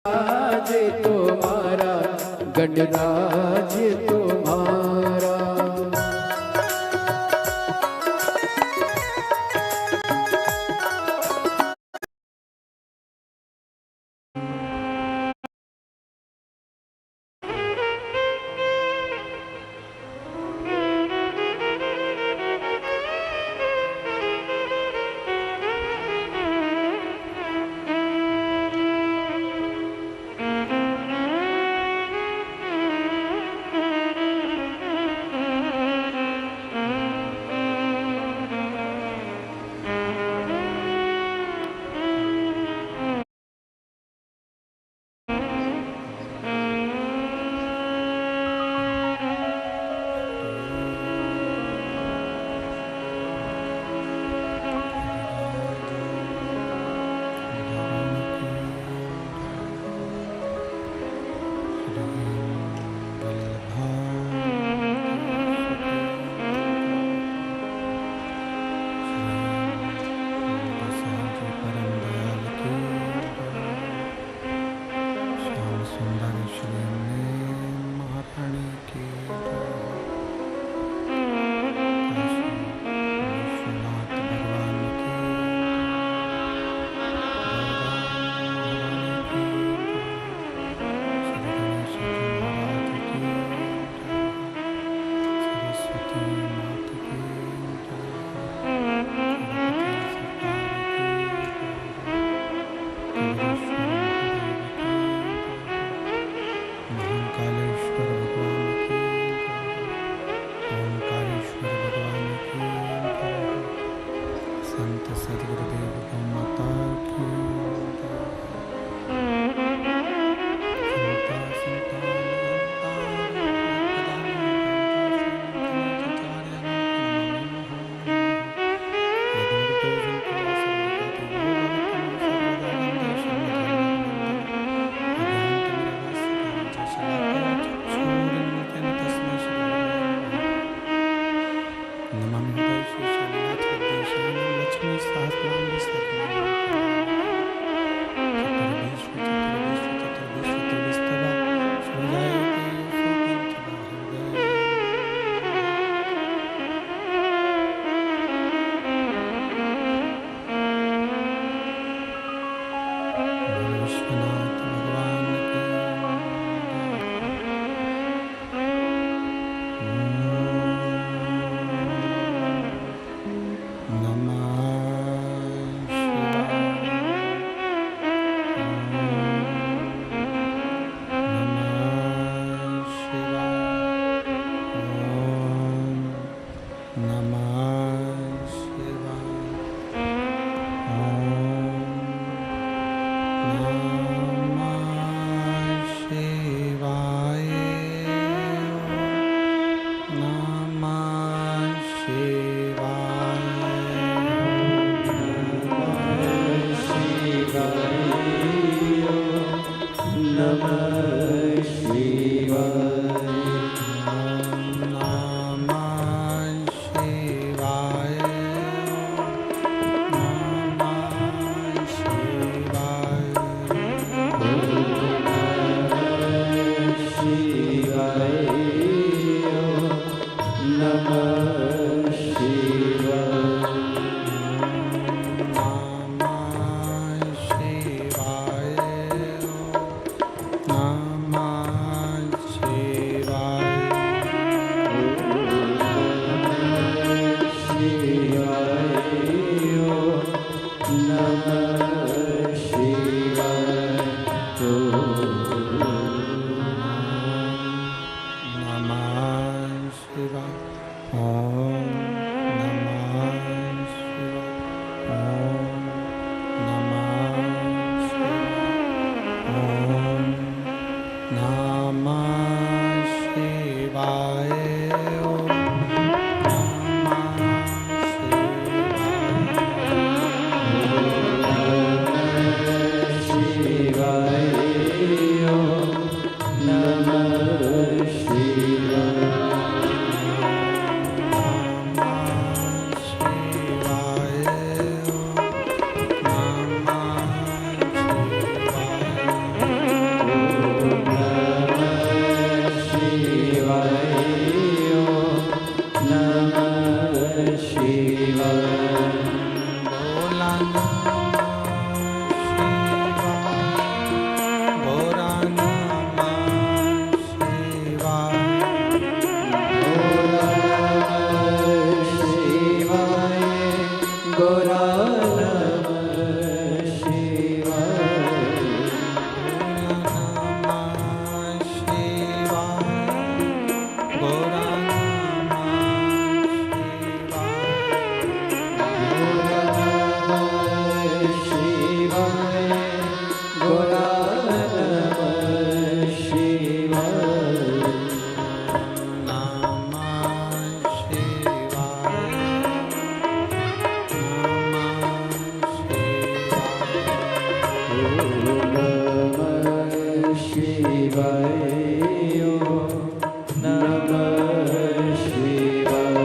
राज तुम्हारा गणराज तुम्हारा। शिवाय ओम नमः शिवाय।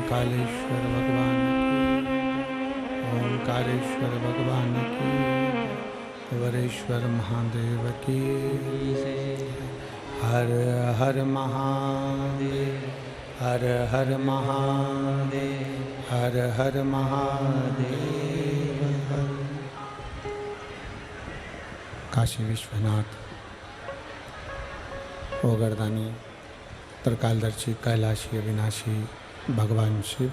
कालेश्वर भगवान की, ओंकारेश्वर भगवान की, वरेश्वर महादेव की। हर हर महादेव, हर हर महादेव, हर हर महादेव। काशी विश्वनाथ, ओगरदानी, त्रिकालदर्शी, कैलाशी, अविनाशी भगवान शिव,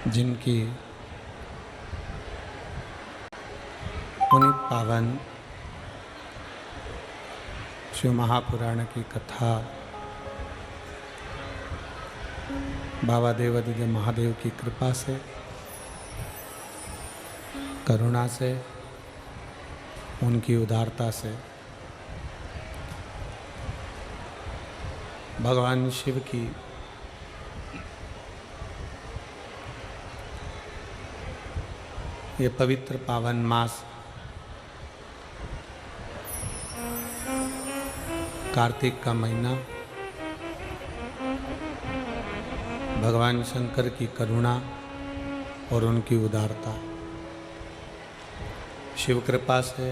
जिनकी पुनीत पावन शिव महापुराण की कथा बाबा देवादिदेव महादेव की कृपा से, करुणा से, उनकी उदारता से भगवान शिव की ये पवित्र पावन मास कार्तिक का महीना भगवान शंकर की करुणा और उनकी उदारता, शिव कृपा से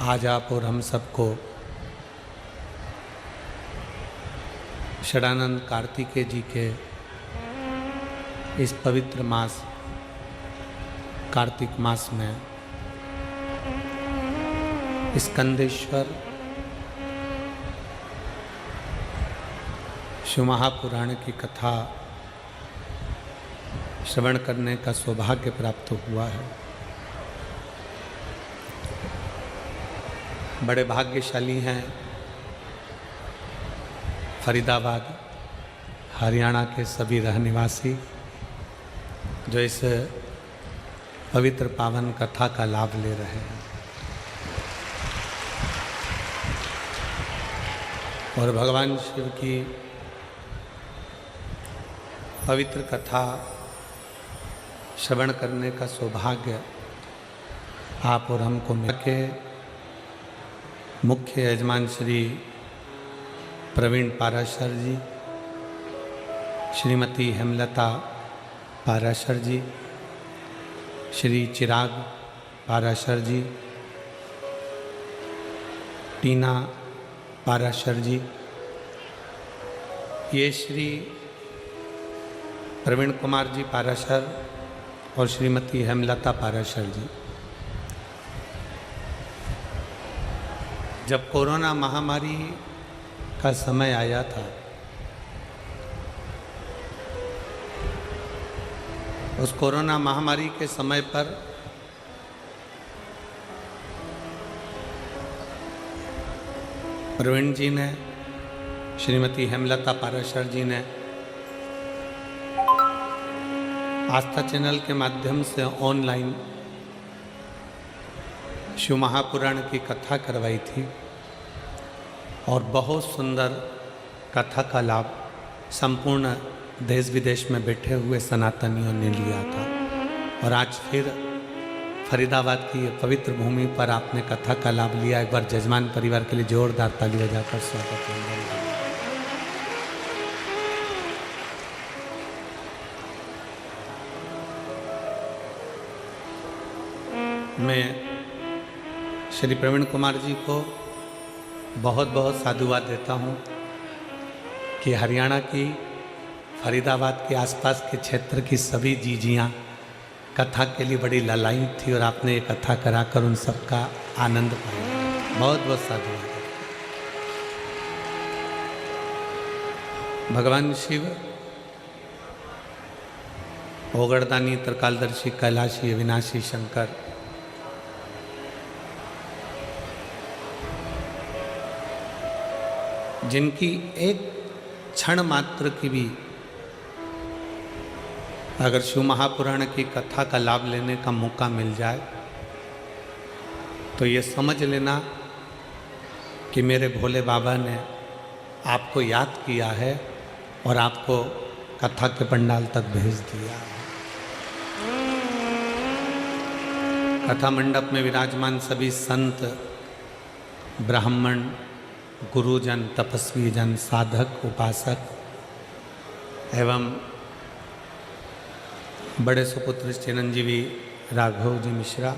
आज आप और हम सबको षडानंद कार्तिकेय जी के इस पवित्र मास कार्तिक मास में स्कंदेश्वर शिव महापुराण की कथा श्रवण करने का सौभाग्य प्राप्त हुआ है। बड़े भाग्यशाली हैं फरीदाबाद हरियाणा के सभी रहनिवासी जो इस पवित्र पावन कथा का लाभ ले रहे हैं। और भगवान शिव की पवित्र कथा श्रवण करने का सौभाग्य आप और हमको मिल के मुख्य यजमान श्री प्रवीण पाराशर जी, श्रीमती हेमलता पाराशर जी, श्री चिराग पाराशर जी, टीना पाराशर जी, ये श्री प्रवीण कुमार जी पाराशर और श्रीमती हेमलता पाराशर जी। जब कोरोना महामारी का समय आया था, उस कोरोना महामारी के समय पर प्रवीण जी ने, श्रीमती हेमलता पाराशर जी ने आस्था चैनल के माध्यम से ऑनलाइन शिव महापुराण की कथा करवाई थी और बहुत सुंदर कथा का लाभ संपूर्ण देश विदेश में बैठे हुए सनातनियों ने लिया था। और आज फिर फरीदाबाद की पवित्र भूमि पर आपने कथा का लाभ लिया। एक बार जजमान परिवार के लिए जोरदार ताली बजाकर स्वागत है। मैं श्री प्रवीण कुमार जी को बहुत बहुत साधुवाद देता हूँ कि हरियाणा की फरीदाबाद के आसपास के क्षेत्र की सभी जीजियाँ कथा के लिए बड़ी ललायित थी और आपने ये कथा कराकर उन सबका आनंद पाया। बहुत बहुत साधुवाद। भगवान शिव ओगड़दानी त्रिकालदर्शी कैलाशी अविनाशी शंकर जिनकी एक क्षण मात्र की भी अगर शिव महापुराण की कथा का लाभ लेने का मौका मिल जाए तो ये समझ लेना कि मेरे भोले बाबा ने आपको याद किया है और आपको कथा के पंडाल तक भेज दिया। कथा मंडप में विराजमान सभी संत, ब्राह्मण, गुरुजन, तपस्वी जन, साधक, उपासक एवं बड़े सुपुत्र चिरंजीवी राघव जी मिश्रा,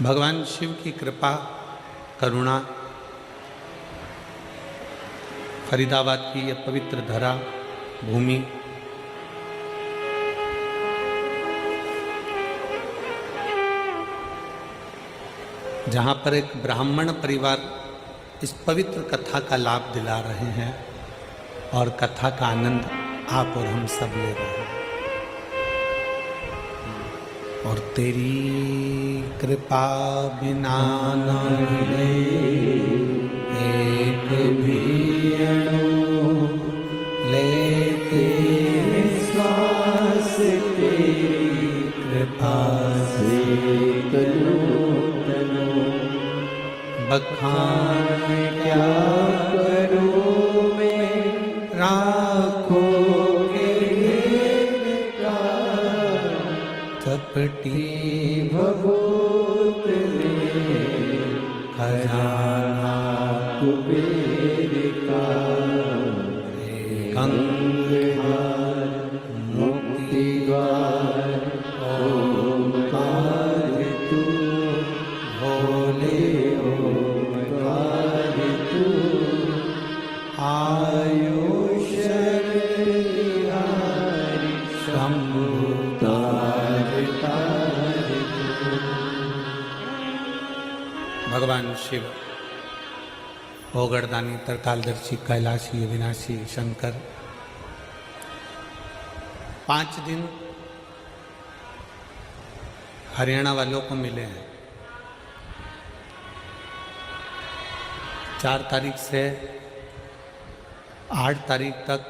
भगवान शिव की कृपा करुणा, फरीदाबाद की यह पवित्र धरा भूमि जहाँ पर एक ब्राह्मण परिवार इस पवित्र कथा का लाभ दिला रहे हैं और कथा का आनंद आप और हम सब ले रहे हैं। और तेरी कृपा बिना न मिले एक भी अणु लेते श्वास तेरी कृपा से बखान क्या करूं मैं राखोगे कपटी भगवत में खजाना कुबेर का कंगहार मुक्ति द्वार ओमकार तू भोले ओमकार तू आयुष हरि शंभु भगवान शिव ओगड़दानी त्रिकालदर्शी कैलाशी अविनाशी शंकर 5 दिन हरियाणा वालों को मिले हैं। 4 तारीख से 8 तारीख तक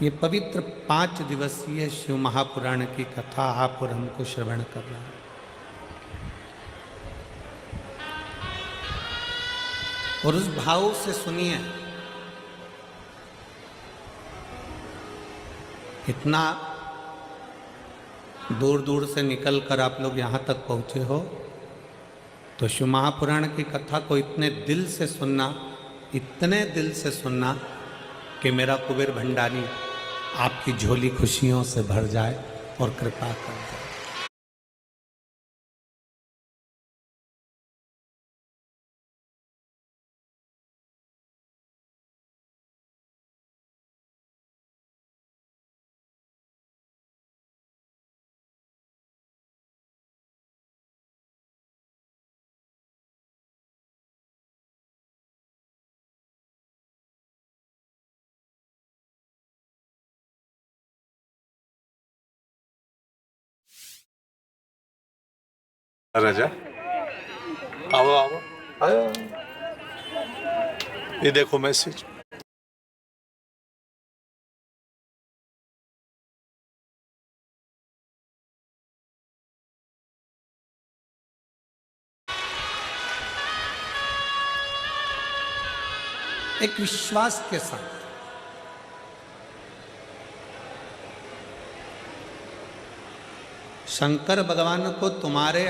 ये पवित्र 5 दिवसीय शिव महापुराण की कथा आप और हमको श्रवण कर रहे हैं। और उस भाव से सुनिए, इतना दूर दूर से निकल कर आप लोग यहाँ तक पहुँचे हो तो शिव महापुराण की कथा को इतने दिल से सुनना, इतने दिल से सुनना कि मेरा कुबेर भंडारी आपकी झोली खुशियों से भर जाए और कृपा कर जाए। राजा आओ आओ आयो। ये देखो मैसेज। एक विश्वास के साथ शंकर भगवान को तुम्हारे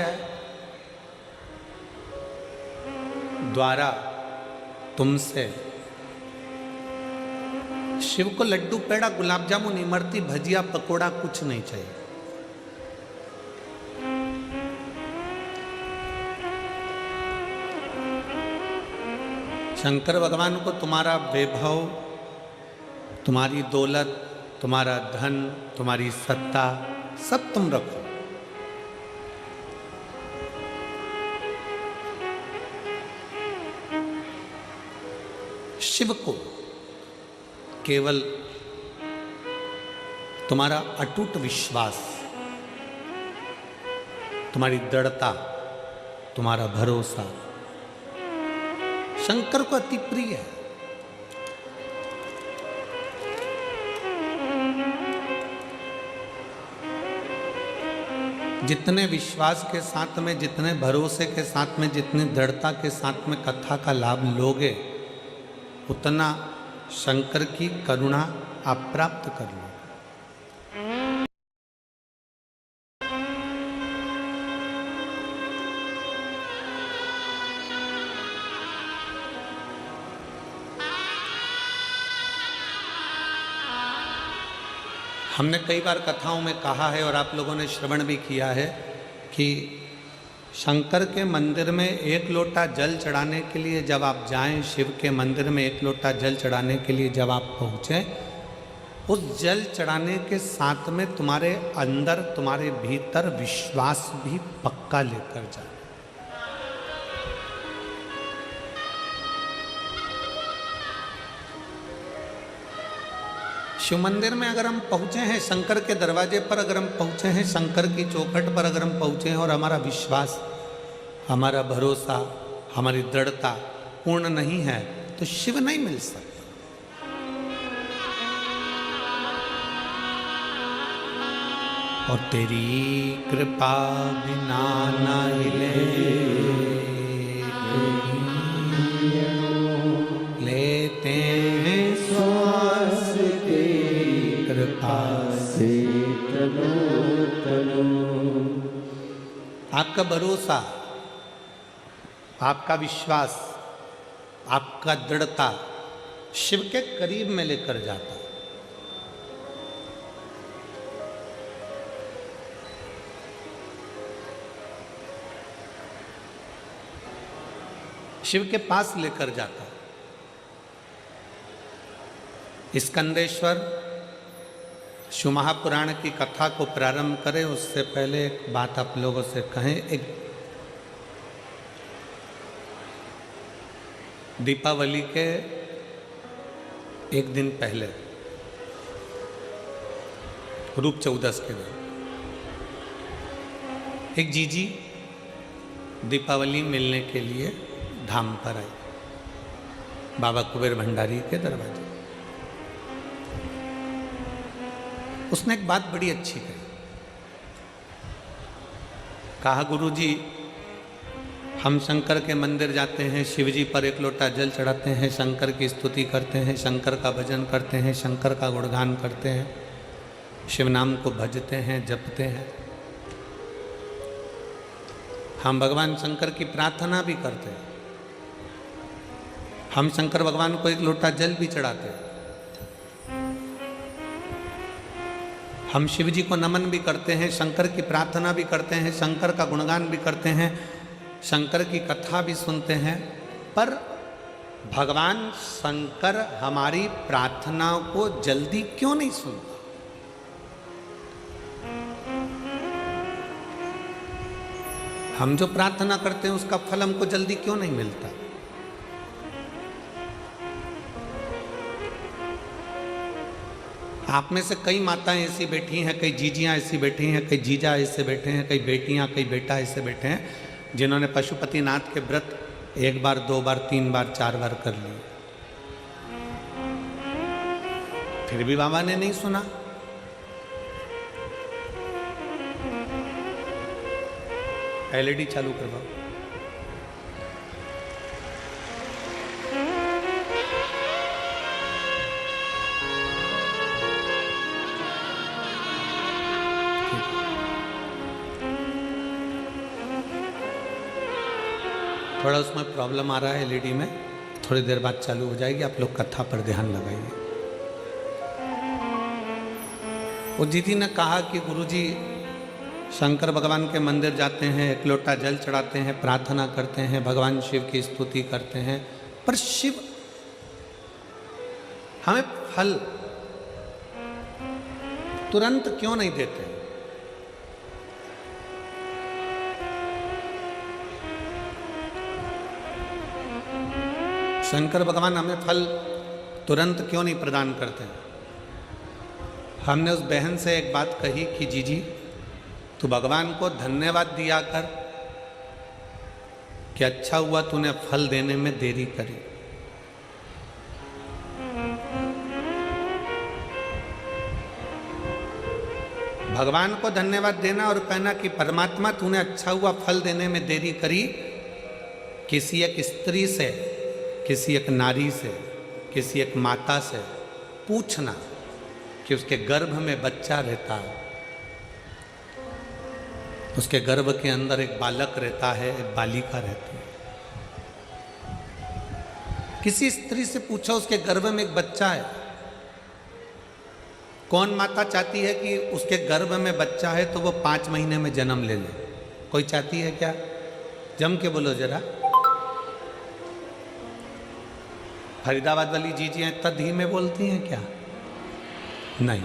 द्वारा तुमसे शिव को लड्डू पेड़ा गुलाब जामुन इमरती भजिया पकोड़ा कुछ नहीं चाहिए। शंकर भगवान को तुम्हारा वैभव, तुम्हारी दौलत, तुम्हारा धन, तुम्हारी सत्ता सब तुम रखो, शिव को केवल तुम्हारा अटूट विश्वास, तुम्हारी दृढ़ता, तुम्हारा भरोसा शंकर को अति प्रिय है। जितने विश्वास के साथ में, जितने भरोसे के साथ में, जितनी दृढ़ता के साथ में कथा का लाभ लोगे, उतना शंकर की करुणा आप प्राप्त कर लो। हमने कई बार कथाओं में कहा है और आप लोगों ने श्रवण भी किया है कि शंकर के मंदिर में एक लोटा जल चढ़ाने के लिए जब आप जाएं, शिव के मंदिर में एक लोटा जल चढ़ाने के लिए जब आप पहुँचें, उस जल चढ़ाने के साथ में तुम्हारे अंदर, तुम्हारे भीतर विश्वास भी पक्का लेकर जाए। शिव मंदिर में अगर हम पहुँचे हैं, शंकर के दरवाजे पर अगर हम पहुँचे हैं, शंकर की चौखट पर अगर हम पहुँचे हैं और हमारा विश्वास, हमारा भरोसा, हमारी दृढ़ता पूर्ण नहीं है, तो शिव नहीं मिल सकता। और तेरी कृपा बिना ना हिले, लेते हैं श्वास कृपा से तनो तनो। आपका भरोसा, आपका विश्वास, आपका दृढ़ता शिव के करीब में लेकर जाता है। शिव के पास लेकर जाता है। स्कंदेश्वर शिव महापुराण की कथा को प्रारंभ करें उससे पहले एक बात आप लोगों से कहें। एक दीपावली के एक दिन पहले, रूप चौदस के दिन, एक जीजी दीपावली मिलने के लिए धाम पर आई, बाबा कुबेर भंडारी के दरवाजे। उसने एक बात बड़ी अच्छी कही। कहा, गुरुजी, हम शंकर के मंदिर जाते हैं, शिव जी पर एक लोटा जल चढ़ाते हैं, शंकर की स्तुति करते हैं, शंकर का भजन करते हैं, शंकर का गुणगान करते हैं, शिव नाम को भजते हैं, जपते हैं। हम भगवान शंकर की प्रार्थना भी करते हैं, हम शंकर भगवान को एक लोटा जल भी चढ़ाते हैं, हम शिव जी को नमन भी करते हैं, शंकर की प्रार्थना भी करते हैं, शंकर का गुणगान भी करते हैं, शंकर की कथा भी सुनते हैं। पर भगवान शंकर हमारी प्रार्थना को जल्दी क्यों नहीं सुनता? हम जो प्रार्थना करते हैं उसका फल हमको जल्दी क्यों नहीं मिलता? आप में से कई माताएं ऐसी बैठी हैं, कई जीजियां ऐसी बैठी हैं, कई जीजा ऐसे बैठे हैं, कई बेटियां, कई बेटा ऐसे बैठे हैं जिन्होंने पशुपतिनाथ के व्रत 1 बार, 2 बार, 3 बार, 4 बार कर लिए, फिर भी बाबा ने नहीं सुना। एलईडी चालू करवाओ। थोड़ा उसमें प्रॉब्लम आ रहा है एलईडी में, थोड़ी देर बाद चालू हो जाएगी। आप लोग कथा पर ध्यान लगाइए। वो दीदी ने कहा कि गुरुजी, शंकर भगवान के मंदिर जाते हैं, एक लोटा जल चढ़ाते हैं, प्रार्थना करते हैं, भगवान शिव की स्तुति करते हैं, पर शिव हमें फल तुरंत क्यों नहीं देते? शंकर भगवान हमें फल तुरंत क्यों नहीं प्रदान करते? हमने उस बहन से एक बात कही कि जीजी तू भगवान को धन्यवाद दिया कर कि अच्छा हुआ तूने फल देने में देरी करी। भगवान को धन्यवाद देना और कहना कि परमात्मा तूने अच्छा हुआ फल देने में देरी करी। किसी एक स्त्री से, किसी एक नारी से, किसी एक माता से पूछना कि उसके गर्भ में बच्चा रहता है, उसके गर्भ के अंदर एक बालक रहता है, एक बालिका रहती है। किसी स्त्री से पूछो उसके गर्भ में एक बच्चा है। कौन माता चाहती है कि उसके गर्भ में बच्चा है तो वो 5 महीने में जन्म ले ले? कोई चाहती है क्या? जम के बोलो जरा। फरीदाबाद वाली जीजियाँ इतना धीमे बोलती हैं क्या? नहीं।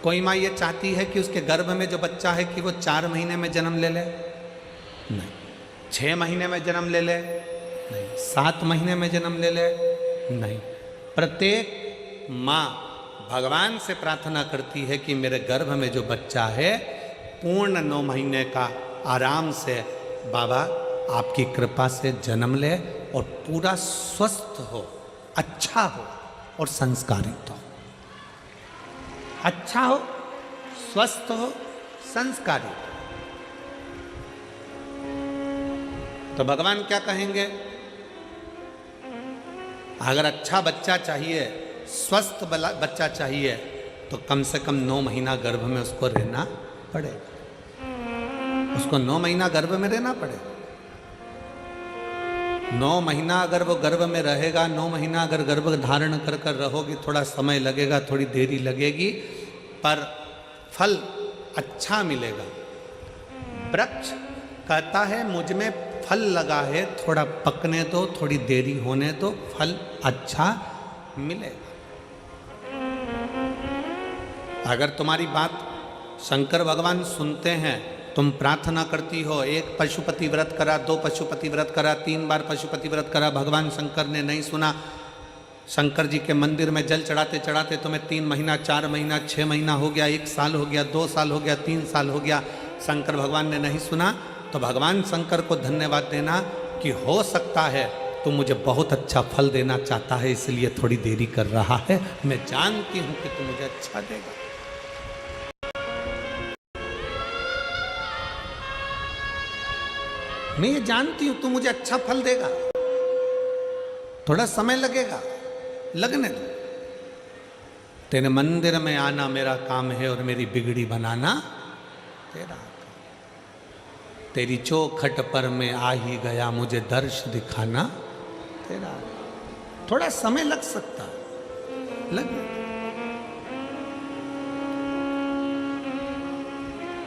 कोई माँ ये चाहती है कि उसके गर्भ में जो बच्चा है कि वो 4 महीने में जन्म ले ले? नहीं। 6 महीने में जन्म ले ले? नहीं। 7 महीने में जन्म ले ले? नहीं। प्रत्येक माँ भगवान से प्रार्थना करती है कि मेरे गर्भ में जो बच्चा है पूर्ण 9 महीने का आराम से बाबा आपकी कृपा से जन्म ले और पूरा स्वस्थ हो, अच्छा हो और संस्कारित हो। अच्छा हो, स्वस्थ हो, संस्कारित हो। तो भगवान क्या कहेंगे? अगर अच्छा बच्चा चाहिए, स्वस्थ बच्चा चाहिए तो कम से कम 9 महीना गर्भ में उसको रहना पड़ेगा। उसको 9 महीना गर्भ में रहना पड़ेगा। 9 महीना अगर वो गर्भ में रहेगा, 9 महीना अगर गर्भ धारण कर कर रहोगी, थोड़ा समय लगेगा, थोड़ी देरी लगेगी, पर फल अच्छा मिलेगा। वृक्ष कहता है मुझ में फल लगा है, थोड़ा पकने दो, थोड़ी देरी होने दो, फल अच्छा मिलेगा। अगर तुम्हारी बात शंकर भगवान सुनते हैं, तुम प्रार्थना करती हो, 1 पशुपति व्रत करा, 2 पशुपति व्रत करा, 3 बार पशुपति व्रत करा, भगवान शंकर ने नहीं सुना। शंकर जी के मंदिर में जल चढ़ाते चढ़ाते तुम्हें 3 महीना, 4 महीना, 6 महीना हो गया, 1 साल हो गया, 2 साल हो गया, 3 साल हो गया, शंकर भगवान ने नहीं सुना, तो भगवान शंकर को धन्यवाद देना कि हो सकता है तो मुझे बहुत अच्छा फल देना चाहता है, इसलिए थोड़ी देरी कर रहा है। मैं जानती हूं कि तू मुझे अच्छा देगा। मैं ये जानती हूं तू मुझे अच्छा फल देगा। थोड़ा समय लगेगा, लगने दो। तेरे मंदिर में आना मेरा काम है और मेरी बिगड़ी बनाना तेरा काम। तेरी चौखट पर मैं आ ही गया, मुझे दर्श दिखाना तेरा काम। थोड़ा समय लग सकता है, लगे।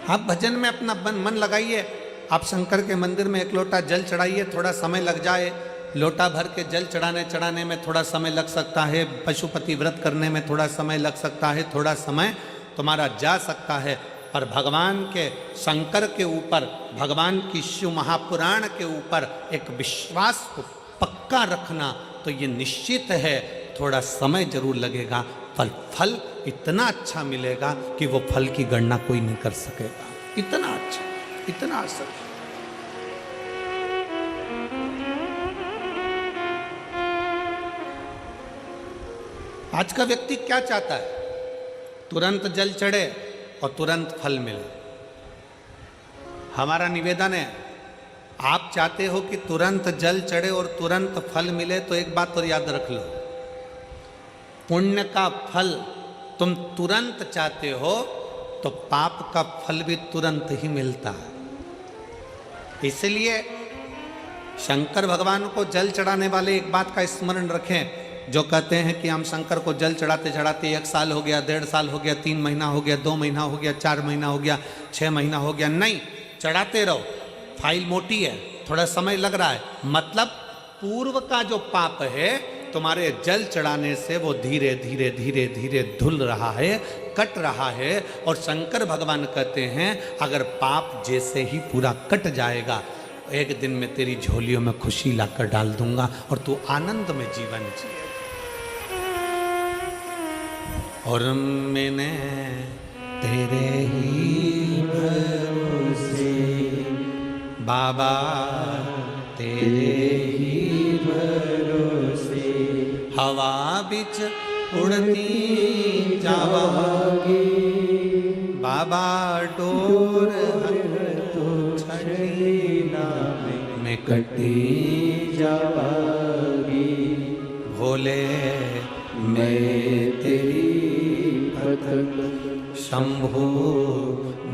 आप भजन में अपना मन लगाइए। आप शंकर के मंदिर में 1 लोटा जल चढ़ाइए, थोड़ा समय लग जाए। लोटा भर के जल चढ़ाने में थोड़ा समय लग सकता है। पशुपति व्रत करने में थोड़ा समय लग सकता है। थोड़ा समय तुम्हारा जा सकता है, पर भगवान के शंकर के ऊपर, भगवान की शिव महापुराण के ऊपर एक विश्वास को पक्का रखना, तो ये निश्चित है थोड़ा समय जरूर लगेगा, पर फल इतना अच्छा मिलेगा कि वो फल की गणना कोई नहीं कर सकेगा। इतना अच्छा, इतना असर। आज का व्यक्ति क्या चाहता है? तुरंत जल चढ़े और तुरंत फल मिले। हमारा निवेदन है, आप चाहते हो कि तुरंत जल चढ़े और तुरंत फल मिले, तो एक बात और याद रख लो, पुण्य का फल तुम तुरंत चाहते हो तो पाप का फल भी तुरंत ही मिलता है। इसलिए शंकर भगवान को जल चढ़ाने वाले एक बात का स्मरण रखें, जो कहते हैं कि हम शंकर को जल चढ़ाते चढ़ाते 1 साल हो गया, 1.5 साल हो गया, 3 महीना हो गया, 2 महीना हो गया, 4 महीना हो गया, 6 महीना हो गया। नहीं, चढ़ाते रहो। फाइल मोटी है, थोड़ा समय लग रहा है, मतलब पूर्व का जो पाप है तुम्हारे जल चढ़ाने से वो धीरे धीरे धीरे धीरे धुल रहा है, कट रहा है। और शंकर भगवान कहते हैं अगर पाप जैसे ही पूरा कट जाएगा, एक दिन मैं तेरी झोलियों में खुशी लाकर डाल दूंगा और तू आनंद में जीवन जिए। और मैंने तेरे ही भरोसे बाबा, तेरे ही भरोसे हवा बिच उड़ती जावागी बाबा, डोर छड़ीना में कटी जावागी। भोले मैं तेरी भक्त, शंभू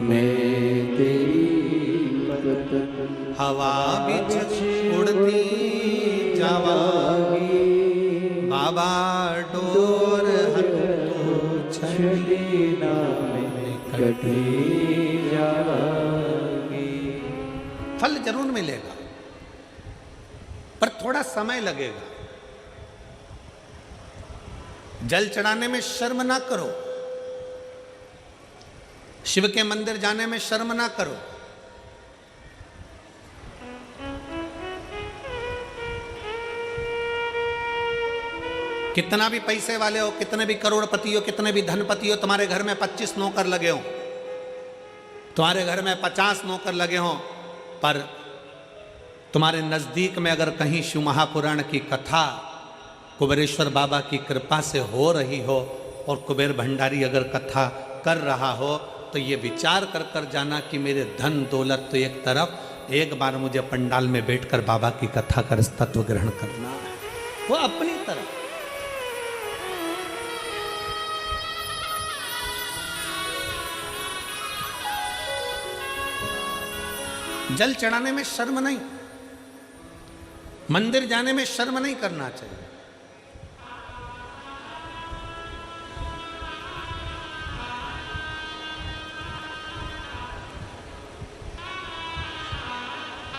मैं तेरी भक्त, हवा बिच उड़ती जावागी बाबा, डोर छड़ीना में कटी जावागी। फल जरूर मिलेगा पर थोड़ा समय लगेगा। जल चढ़ाने में शर्म ना करो, शिव के मंदिर जाने में शर्म ना करो। कितना भी पैसे वाले हो, कितने भी करोड़पति हो, कितने भी धनपति हो, तुम्हारे घर में 25 नौकर लगे हो, तुम्हारे घर में 50 नौकर लगे हो, पर तुम्हारे नजदीक में अगर कहीं शिव महापुराण की कथा कुबेरेश्वर बाबा की कृपा से हो रही हो और कुबेर भंडारी अगर कथा कर रहा हो, तो ये विचार कर कर जाना कि मेरे धन दौलत तो एक तरफ, एक बार मुझे पंडाल में बैठकर बाबा की कथा कर तत्व ग्रहण करना है, वो अपनी तरफ। जल चढ़ाने में शर्म नहीं, मंदिर जाने में शर्म नहीं करना चाहिए।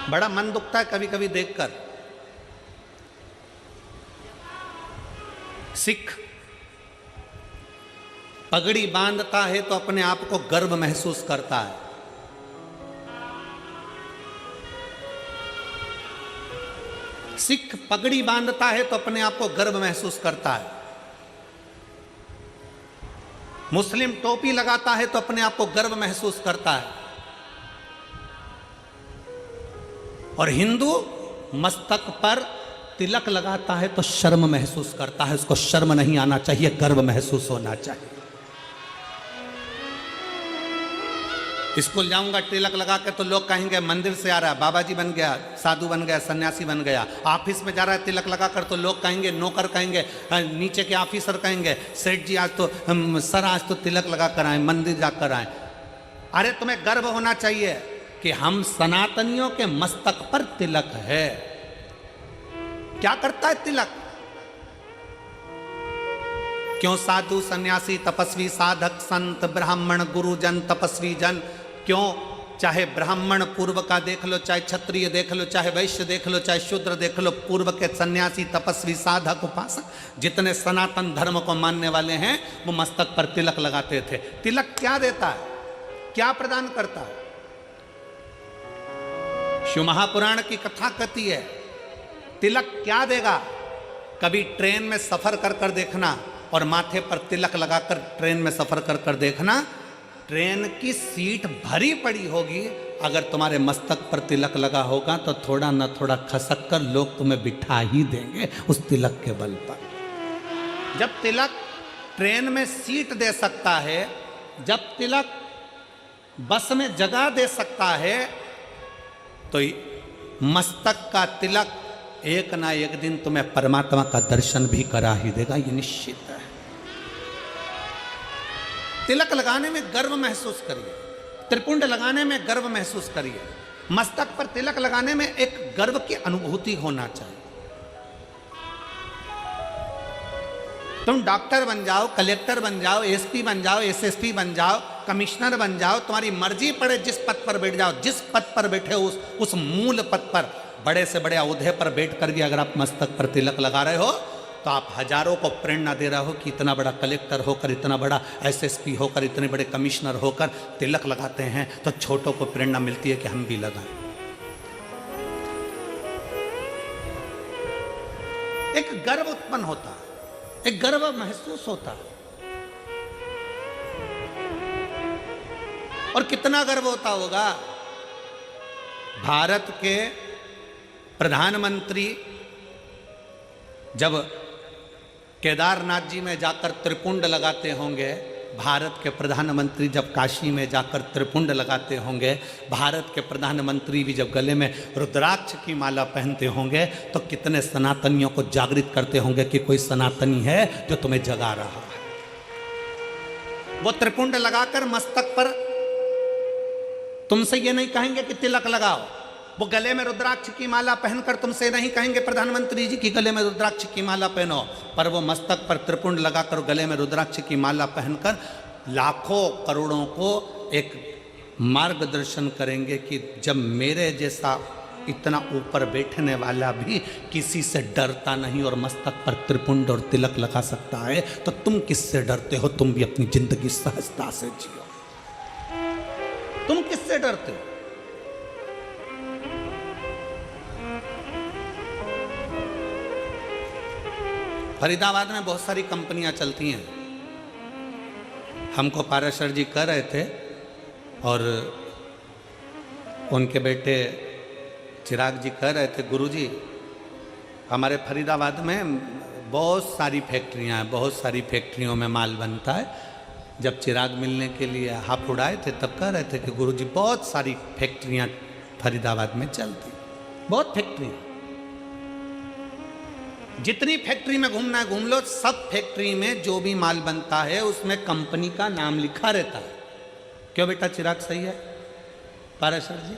बड़ा मन दुखता है कभी कभी देखकर, सिख पगड़ी बांधता है तो अपने आप को गर्व महसूस करता है, सिख पगड़ी बांधता है तो अपने आप को गर्व महसूस करता है, मुस्लिम टोपी लगाता है तो अपने आप को गर्व महसूस करता है, और हिंदू मस्तक पर तिलक लगाता है तो शर्म महसूस करता है। उसको शर्म नहीं आना चाहिए, गर्व महसूस होना चाहिए। स्कूल जाऊंगा तिलक लगा के तो लोग कहेंगे मंदिर से आ रहा है, बाबा जी बन गया, साधु बन गया, सन्यासी बन गया। ऑफिस में जा रहा है तिलक लगा कर तो लोग कहेंगे, नौकर कहेंगे, नीचे के ऑफिसर कहेंगे, सेठ जी आज तो सर आज तो तिलक लगा कर आए, मंदिर जाकर आए। अरे तुम्हें गर्व होना चाहिए कि हम सनातनियों के मस्तक पर तिलक है। क्या करता है तिलक? क्यों साधु सन्यासी तपस्वी साधक संत ब्राह्मण गुरुजन तपस्वी जन, क्यों चाहे ब्राह्मण पूर्व का देख लो, चाहे क्षत्रिय देख लो, चाहे वैश्य देख लो, चाहे शूद्र देख लो, पूर्व के सन्यासी तपस्वी साधक उपासक जितने सनातन धर्म को मानने वाले हैं वो मस्तक पर तिलक लगाते थे। तिलक क्या देता है, क्या प्रदान करता है? शिव महापुराण की कथा कहती है तिलक क्या देगा। कभी ट्रेन में सफर कर कर देखना और माथे पर तिलक लगाकर ट्रेन में सफर कर कर देखना, ट्रेन की सीट भरी पड़ी होगी, अगर तुम्हारे मस्तक पर तिलक लगा होगा तो थोड़ा न थोड़ा खसक कर लोग तुम्हें बिठा ही देंगे उस तिलक के बल पर। जब तिलक ट्रेन में सीट दे सकता है, जब तिलक बस में जगह दे सकता है, तो मस्तक का तिलक एक ना एक दिन तुम्हें परमात्मा का दर्शन भी करा ही देगा, ये निश्चित है। तिलक लगाने में गर्व महसूस करिए, त्रिपुंड लगाने में गर्व महसूस करिए, मस्तक पर तिलक लगाने में एक गर्व की अनुभूति होना चाहिए। तुम डॉक्टर बन जाओ, कलेक्टर बन जाओ, एसपी बन जाओ, एसएसपी बन जाओ, कमिश्नर बन जाओ, तुम्हारी मर्जी पड़े जिस पद पर बैठ जाओ, जिस पद पर बैठे हो उस मूल पद पर, बड़े से बड़े औहदे पर बैठ कर भी अगर आप मस्तक पर तिलक लगा रहे हो तो आप हजारों को प्रेरणा दे रहे हो कि इतना बड़ा कलेक्टर होकर, इतना बड़ा एसएसपी होकर, इतने बड़े कमिश्नर होकर तिलक लगाते हैं तो छोटों को प्रेरणा मिलती है कि हम भी लगाएं। एक गर्व उत्पन्न होता है, एक गर्व महसूस होता है। और कितना गर्व होता होगा, भारत के प्रधानमंत्री जब केदारनाथ जी में जाकर त्रिपुंड लगाते होंगे, भारत के प्रधानमंत्री जब काशी में जाकर त्रिपुंड लगाते होंगे, भारत के प्रधानमंत्री भी जब गले में रुद्राक्ष की माला पहनते होंगे, तो कितने सनातनियों को जागृत करते होंगे कि कोई सनातनी है जो तुम्हें जगा रहा है। वो त्रिपुंड लगाकर मस्तक पर तुमसे ये नहीं कहेंगे कि तिलक लगाओ, वो गले में रुद्राक्ष की माला पहनकर तुमसे नहीं कहेंगे प्रधानमंत्री जी की गले में रुद्राक्ष की माला पहनो, पर वो मस्तक पर त्रिपुंड लगाकर गले में रुद्राक्ष की माला पहनकर लाखों करोड़ों को एक मार्गदर्शन करेंगे कि जब मेरे जैसा इतना ऊपर बैठने वाला भी किसी से डरता नहीं और मस्तक पर त्रिपुंड और तिलक लगा सकता है, तो तुम किससे डरते हो? तुम भी अपनी जिंदगी सहजता से जियो। तुम किससे डरते हो? फरीदाबाद में बहुत सारी कंपनियां चलती हैं। हमको पाराशर जी कह रहे थे और उनके बेटे चिराग जी कह रहे थे, गुरुजी हमारे फरीदाबाद में बहुत सारी फैक्ट्रियां हैं, बहुत सारी फैक्ट्रियों में माल बनता है। जब चिराग मिलने के लिए हाथ उड़ाए थे तब कह रहे थे कि गुरुजी बहुत सारी फैक्ट्रियां फरीदाबाद में चलती, बहुत फैक्ट्रियां, जितनी फैक्ट्री में घूमना है घूम लो, सब फैक्ट्री में जो भी माल बनता है उसमें कंपनी का नाम लिखा रहता है। क्यों बेटा चिराग, सही है पाराशर जी?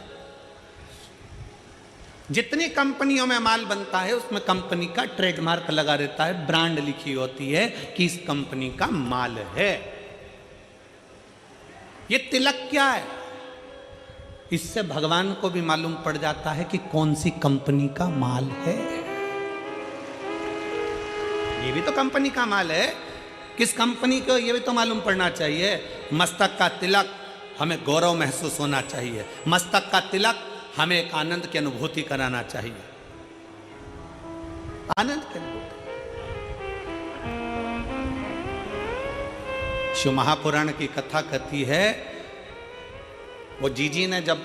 जितनी कंपनियों में माल बनता है उसमें कंपनी का ट्रेडमार्क लगा रहता है, ब्रांड लिखी होती है कि इस कंपनी का माल है। ये तिलक क्या है? इससे भगवान को भी मालूम पड़ जाता है कि कौन सी कंपनी का माल है। ये भी तो कंपनी का माल है, किस कंपनी को ये भी तो मालूम पड़ना चाहिए। मस्तक का तिलक हमें गौरव महसूस होना चाहिए, मस्तक का तिलक हमें एक आनंद की अनुभूति कराना चाहिए, आनंद की अनुभूति। शिव महापुराण की कथा कहती है, वो जीजी ने जब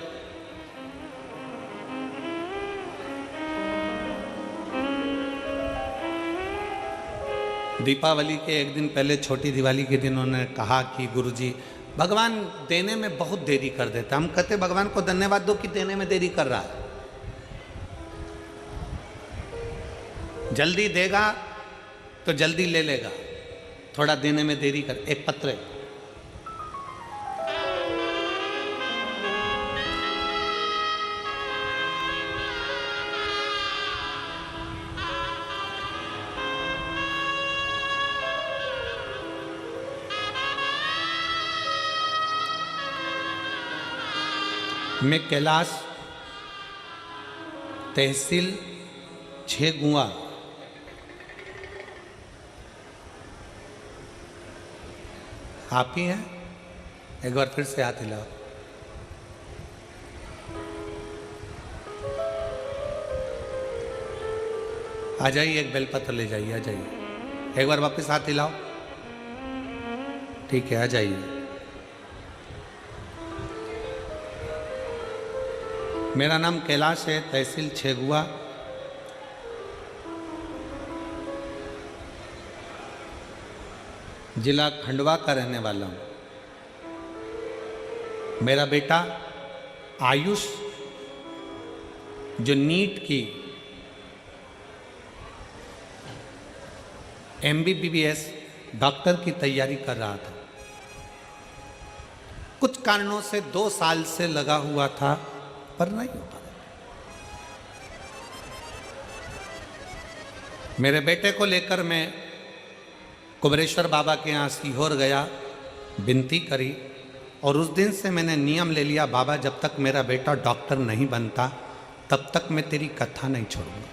दीपावली के एक दिन पहले, छोटी दिवाली के दिन उन्होंने कहा कि गुरुजी भगवान देने में बहुत देरी कर देता। हम कहते भगवान को धन्यवाद दो कि देने में देरी कर रहा है, जल्दी देगा तो जल्दी ले लेगा, थोड़ा देने में देरी कर। एक पत्र है, मैं कैलाश तहसील छेगुआ आप ही हैं? एक बार फिर से हाथ हिलाओ। आ जाइए, एक बेलपत्र ले जाइए, आ जाइए। एक बार वापस हाथ हिलाओ। ठीक है, आ जाइए। मेरा नाम कैलाश है, तहसील छेगुआ, जिला खंडवा का रहने वाला हूँ। मेरा बेटा आयुष जो नीट की MBBS डॉक्टर की तैयारी कर रहा था, कुछ कारणों से 2 साल से लगा हुआ था पर नहीं हो पा रहा। मेरे बेटे को लेकर मैं कुबरेश्वर बाबा के यहाँ सीहोर गया, विनती करी और उस दिन से मैंने नियम ले लिया, बाबा जब तक मेरा बेटा डॉक्टर नहीं बनता तब तक मैं तेरी कथा नहीं छोड़ूंगा।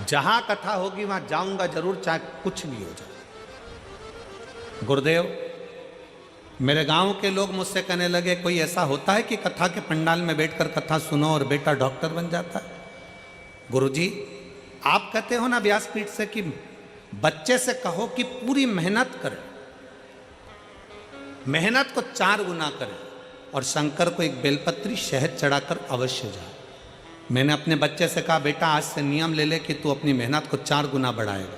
जहां कथा होगी वहां जाऊंगा जरूर, चाहे कुछ भी हो जाए। गुरुदेव, मेरे गांव के लोग मुझसे कहने लगे, कोई ऐसा होता है कि कथा के पंडाल में बैठकर कथा सुनो और बेटा डॉक्टर बन जाता है? गुरुजी, आप कहते हो ना व्यासपीठ से कि बच्चे से कहो कि पूरी मेहनत करे, मेहनत को 4 गुना करे और शंकर को एक बेलपत्री शहद चढ़ाकर अवश्य जाए। मैंने अपने बच्चे से कहा बेटा आज से नियम ले ले कि तू अपनी मेहनत को 4 गुना बढ़ाएगा,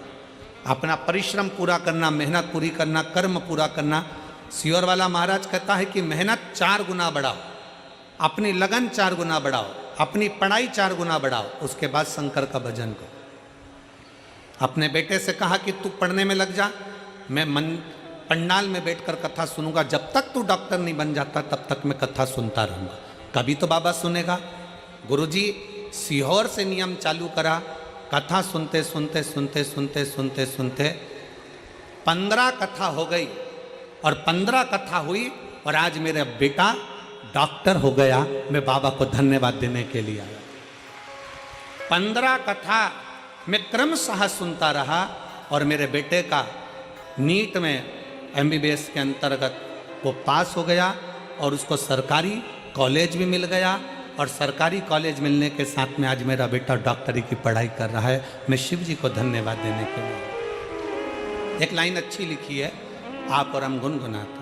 अपना परिश्रम पूरा करना, मेहनत पूरी करना, कर्म पूरा करना। सियोर वाला महाराज कहता है कि मेहनत 4 गुना बढ़ाओ, अपनी लगन 4 गुना बढ़ाओ, अपनी पढ़ाई 4 गुना बढ़ाओ, उसके बाद शंकर का भजन करो। अपने बेटे से कहा कि तू पढ़ने में लग जा, मैं पंडाल में बैठकर कथा सुनूंगा, जब तक तू डॉक्टर नहीं बन जाता तब तक मैं कथा सुनता रहूंगा, कभी तो बाबा सुनेगा। गुरुजी सीहोर से नियम चालू करा, कथा सुनते सुनते सुनते सुनते सुनते सुनते 15 कथा हो गई और 15 कथा हुई और आज मेरा बेटा डॉक्टर हो गया। मैं बाबा को धन्यवाद देने के लिए आया। 15 कथा मैं क्रमशः सुनता रहा और मेरे बेटे का नीट में MBBS के अंतर्गत वो पास हो गया और उसको सरकारी कॉलेज भी मिल गया और सरकारी कॉलेज मिलने के साथ में आज मेरा बेटा डॉक्टरी की पढ़ाई कर रहा है। मैं शिव जी को धन्यवाद देने के लिए। एक लाइन अच्छी लिखी है, आप और हम गुनगुनाते।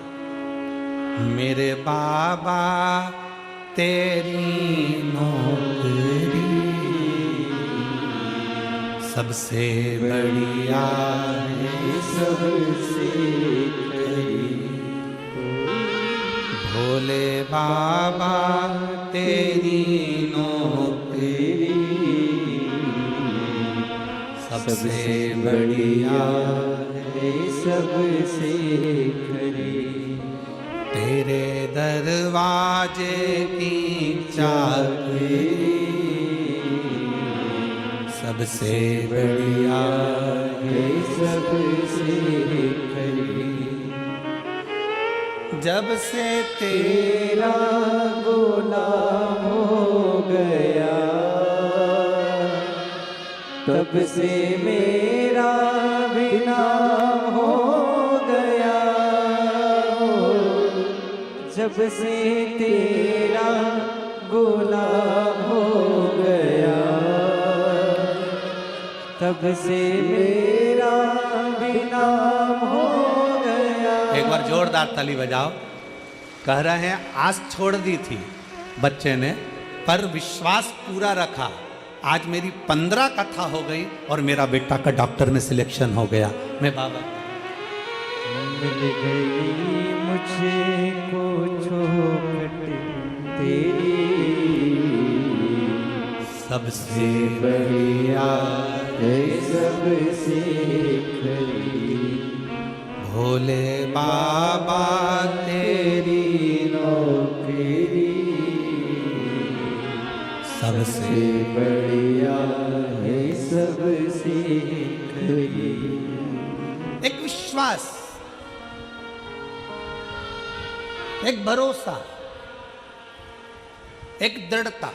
मेरे बाबा तेरी नौकरी सबसे बढ़िया है, सबसे खरी। भोले बाबा तेरी नौकरी सबसे बढ़िया है, सबसे खरी। तेरे दरवाजे की चाबी सबसे बढ़िया है, सबसे खरी। जब से तेरा गुलाम हो गया तब से मेरा भी नाम हो गया। जब से तेरा गुलाम हो गया तब से मेरा भी नाम हो गया। एक बार जोरदार ताली बजाओ। कह रहे हैं आस छोड़ दी थी बच्चे ने पर विश्वास पूरा रखा। आज मेरी 15 कथा हो गई और मेरा बेटा का डॉक्टर में सिलेक्शन हो गया। मैं बाबा मिल गई मुझे को चौखट तेरी सबसे बढ़िया है, सबसे खरी। भोले बाबा तेरी नौकरी सबसे बढ़िया है, सबसे खरी। एक विश्वास, एक भरोसा, एक दृढ़ता।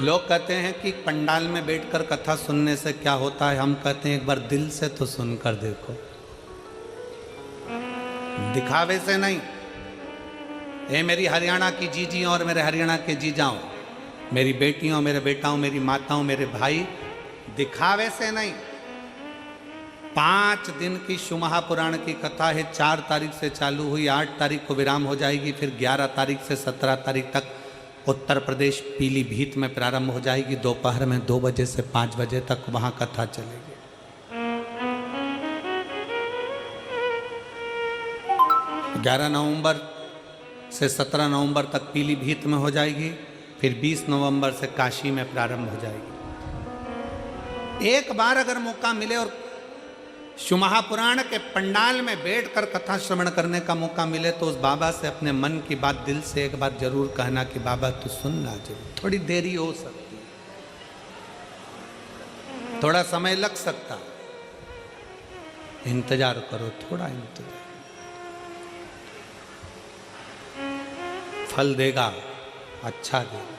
लोग कहते हैं कि पंडाल में बैठकर कथा सुनने से क्या होता है, हम कहते हैं एक बार दिल से तो सुनकर देखो, दिखावे से नहीं। ये मेरी हरियाणा की जीजी और मेरे हरियाणा के जीजाओं, मेरी बेटियों, मेरे बेटाओं, मेरी माताओं, मेरे भाई, दिखावे से नहीं। 5 दिन की शिवमहापुराण की कथा है। 4 तारीख से चालू हुई, 8 तारीख को विराम हो जाएगी, फिर 11 तारीख से 17 तारीख तक उत्तर प्रदेश पीलीभीत में प्रारंभ हो जाएगी। दोपहर में 2 बजे से 5 बजे तक वहां कथा चलेगी। 11 नवंबर से 17 नवंबर तक पीलीभीत में हो जाएगी, फिर 20 नवंबर से काशी में प्रारंभ हो जाएगी। एक बार अगर मौका मिले और शिवमहापुराण के पंडाल में बैठकर कथा श्रवण करने का मौका मिले तो उस बाबा से अपने मन की बात दिल से एक बार जरूर कहना कि बाबा तू सुनना जरूर। थोड़ी देरी हो सकती है, थोड़ा समय लग सकता, इंतजार करो, थोड़ा इंतजार, फल देगा, अच्छा देगा।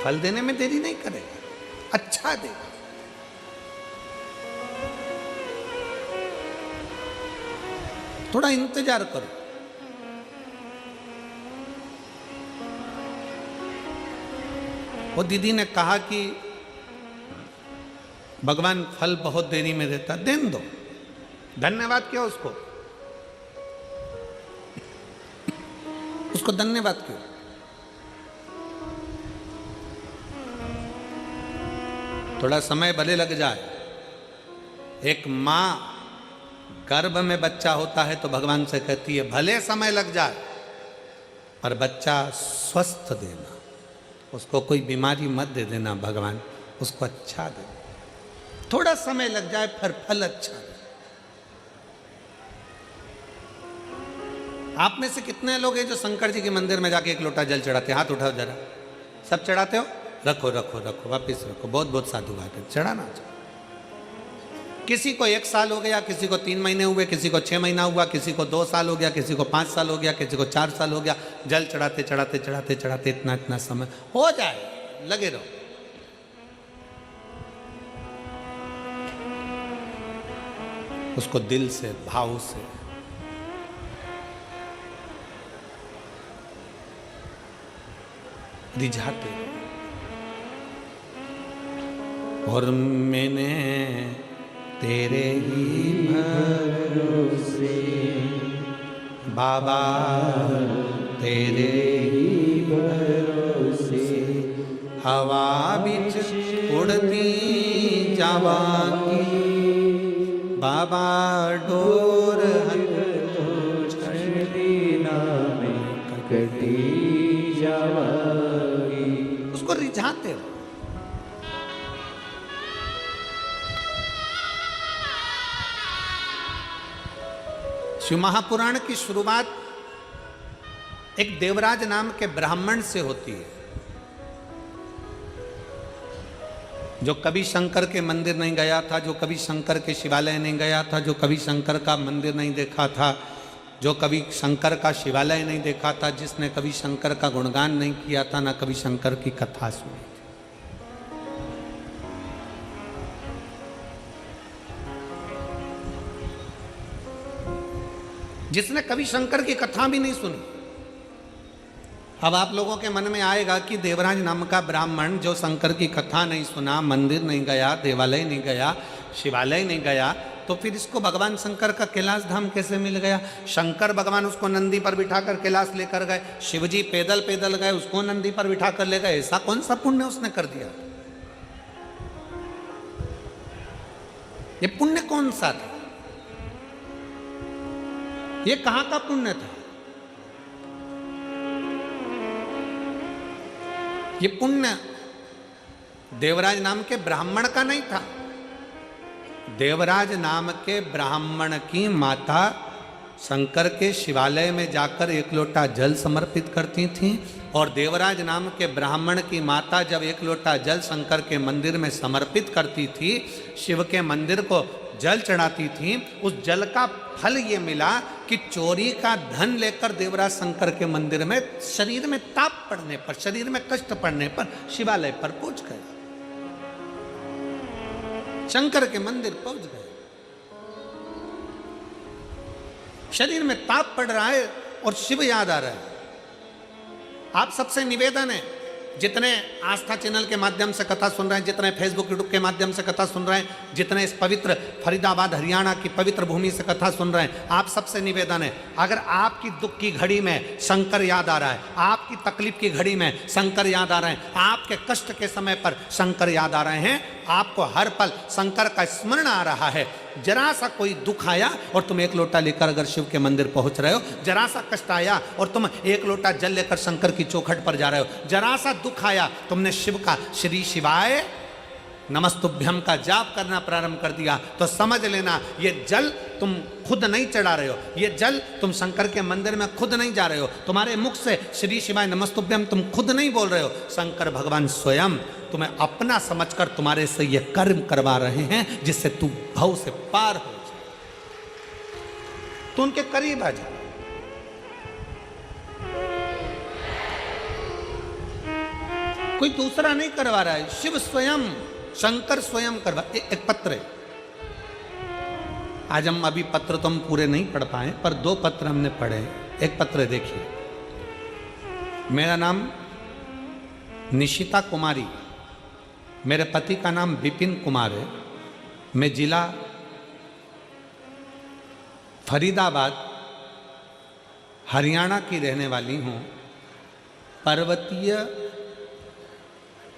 फल देने में देरी नहीं करेगा, अच्छा देगा। थोड़ा इंतजार करो। वो दीदी ने कहा कि भगवान फल बहुत देरी में देता, देने दो, धन्यवाद क्यों उसको, उसको धन्यवाद क्यों। थोड़ा समय भले लग जाए, एक माँ गर्भ में बच्चा होता है तो भगवान से कहती है भले समय लग जाए पर बच्चा स्वस्थ देना, उसको कोई बीमारी मत दे देना भगवान, उसको अच्छा दे, थोड़ा समय लग जाए पर फल अच्छा दे। आप में से कितने लोग हैं जो शंकर जी के मंदिर में जाके एक लोटा जल चढ़ाते? हाथ उठाओ जरा। सब चढ़ाते हो? रखो रखो रखो, वापिस रखो। बहुत बहुत साधु बात है, चढ़ाना चाहिए। किसी को 1 साल हो गया, किसी को 3 महीने हुए, किसी को 6 महीना हुआ, किसी को 2 साल हो गया, किसी को 5 साल हो गया, किसी को 4 साल हो गया। जल चढ़ाते चढ़ाते चढ़ाते चढ़ाते इतना इतना समय हो जाए, लगे रहो। उसको दिल से, भाव से रिझाते। और मैंने तेरे ही भरोसे बाबा, तेरे ही भरोसे हवा बिच उड़ती जावांगी बाबा, डोर कटी जावागी। उसको रिझाते हो। शिव महापुराण की शुरुआत एक देवराज नाम के ब्राह्मण से होती है, जो कभी शंकर के मंदिर नहीं गया था, जो कभी शंकर के शिवालय नहीं गया था, जो कभी शंकर का मंदिर नहीं देखा था, जो कभी शंकर का शिवालय नहीं देखा था, जिसने कभी शंकर का गुणगान नहीं किया था, ना कभी शंकर की कथा सुनी। जिसने कभी शंकर की कथा भी नहीं सुनी। अब आप लोगों के मन में आएगा कि देवराज नाम का ब्राह्मण जो शंकर की कथा नहीं सुना, मंदिर नहीं गया, देवालय नहीं गया, शिवालय नहीं गया, तो फिर इसको भगवान शंकर का कैलाश धाम कैसे मिल गया? शंकर भगवान उसको नंदी पर बिठाकर कैलाश लेकर गए, शिवजी पैदल पैदल गए, उसको नंदी पर बिठाकर ले गए। ऐसा कौन सा पुण्य उसने कर दिया? ये पुण्य कौन सा था? ये कहां का पुण्य था? ये पुण्य देवराज नाम के ब्राह्मण का नहीं था। देवराज नाम के ब्राह्मण की माता शंकर के शिवालय में जाकर 1 लोटा जल समर्पित करती थी, और देवराज नाम के ब्राह्मण की माता जब 1 लोटा जल शंकर के मंदिर में समर्पित करती थी, शिव के मंदिर को जल चढ़ाती थी, उस जल का फल ये मिला कि चोरी का धन लेकर देवराज शंकर के मंदिर में शरीर में ताप पड़ने पर, शरीर में कष्ट पड़ने पर शिवालय पर पहुंच गए, शंकर के मंदिर पहुंच गए। शरीर में ताप पड़ रहा है और शिव याद आ रहा है। आप सबसे निवेदन है, जितने आस्था चैनल के माध्यम से कथा सुन रहे हैं, जितने फेसबुक यूट्यूब के माध्यम से कथा सुन रहे हैं, जितने इस पवित्र फरीदाबाद हरियाणा की पवित्र भूमि से कथा सुन रहे हैं, आप सबसे निवेदन है, अगर आपकी दुख की घड़ी में शंकर याद आ रहा है, आपकी तकलीफ की घड़ी में शंकर याद आ रहे हैं, आपके कष्ट के समय पर शंकर याद आ रहे हैं, आपको हर पल शंकर का स्मरण आ रहा है, जरा सा कोई दुख आया और तुम 1 लोटा लेकर अगर शिव के मंदिर पहुंच रहे हो, जरा सा कष्ट आया और तुम 1 लोटा जल लेकर शंकर की चौखट पर जा रहे हो, जरा सा दुख आया, तुमने शिव का श्री शिवाय नमस्तुभ्यम का जाप करना प्रारंभ कर दिया, तो समझ लेना ये जल तुम खुद नहीं चढ़ा रहे हो, ये जल तुम शंकर के मंदिर में खुद नहीं जा रहे हो, तुम्हारे मुख से श्री शिवाय नमस्तुभ्यम तुम खुद नहीं बोल रहे हो, शंकर भगवान स्वयं तुम्हें अपना समझकर तुम्हारे से ये कर्म करवा रहे हैं, जिससे तू भव से पार हो जाए, तू उनके करीब आ जा। कोई दूसरा नहीं करवा रहा है, शिव स्वयं, शंकर स्वयं करवा। एक पत्र है, आज हम अभी पत्र तो हम पूरे नहीं पढ़ पाए, पर 2 पत्र हमने पढ़े। एक पत्र देखिए, मेरा नाम निशिता कुमारी, मेरे पति का नाम विपिन कुमार है, मैं जिला फरीदाबाद हरियाणा की रहने वाली हूँ।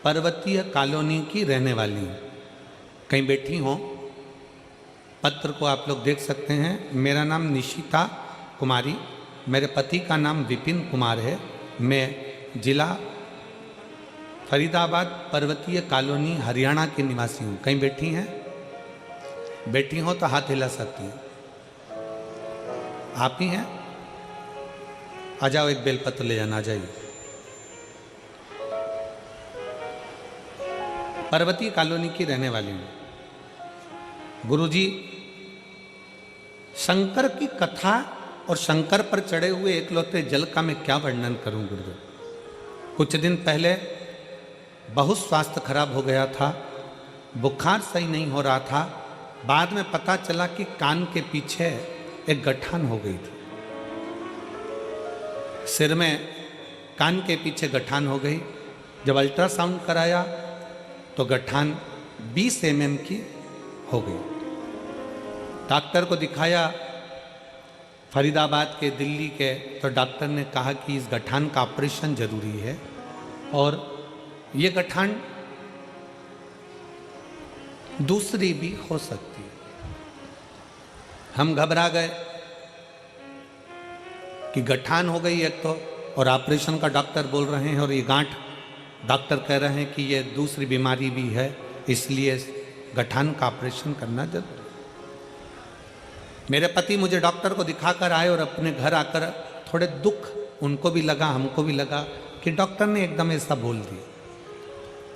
पर्वतीय कॉलोनी की रहने वाली हूँ। कहीं बैठी हो, पत्र को आप लोग देख सकते हैं। मेरा नाम निशिता कुमारी, मेरे पति का नाम विपिन कुमार है, मैं जिला फरीदाबाद पर्वतीय कॉलोनी हरियाणा की निवासी हूँ। कहीं बैठी हैं? बैठी हो तो हाथ हिला सकती हैं। आप ही हैं? आ जाओ, एक बेलपत्र ले जाना। आ जाइए। पर्वतीय कॉलोनी की रहने वाली हूँ। गुरुजी, शंकर की कथा और शंकर पर चढ़े हुए एकलौते जल का मैं क्या वर्णन करूं गुरुदेव। कुछ दिन पहले बहुत स्वास्थ्य खराब हो गया था, बुखार सही नहीं हो रहा था। बाद में पता चला कि कान के पीछे एक गठान हो गई थी। सिर में कान के पीछे गठान हो गई। जब अल्ट्रासाउंड कराया तो गठान 20 mm की हो गई। डॉक्टर को दिखाया, फरीदाबाद के, दिल्ली के, तो डॉक्टर ने कहा कि इस गठान का ऑपरेशन जरूरी है और ये गठान दूसरी भी हो सकती है। हम घबरा गए कि गठान हो गई एक तो, और ऑपरेशन का डॉक्टर बोल रहे हैं, और ये गांठ डॉक्टर कह रहे हैं कि ये दूसरी बीमारी भी है, इसलिए गठान का ऑपरेशन करना जरूरी है। मेरे पति मुझे डॉक्टर को दिखाकर आए और अपने घर आकर थोड़े दुख उनको भी लगा, हमको भी लगा कि डॉक्टर ने एकदम ऐसा बोल दिया।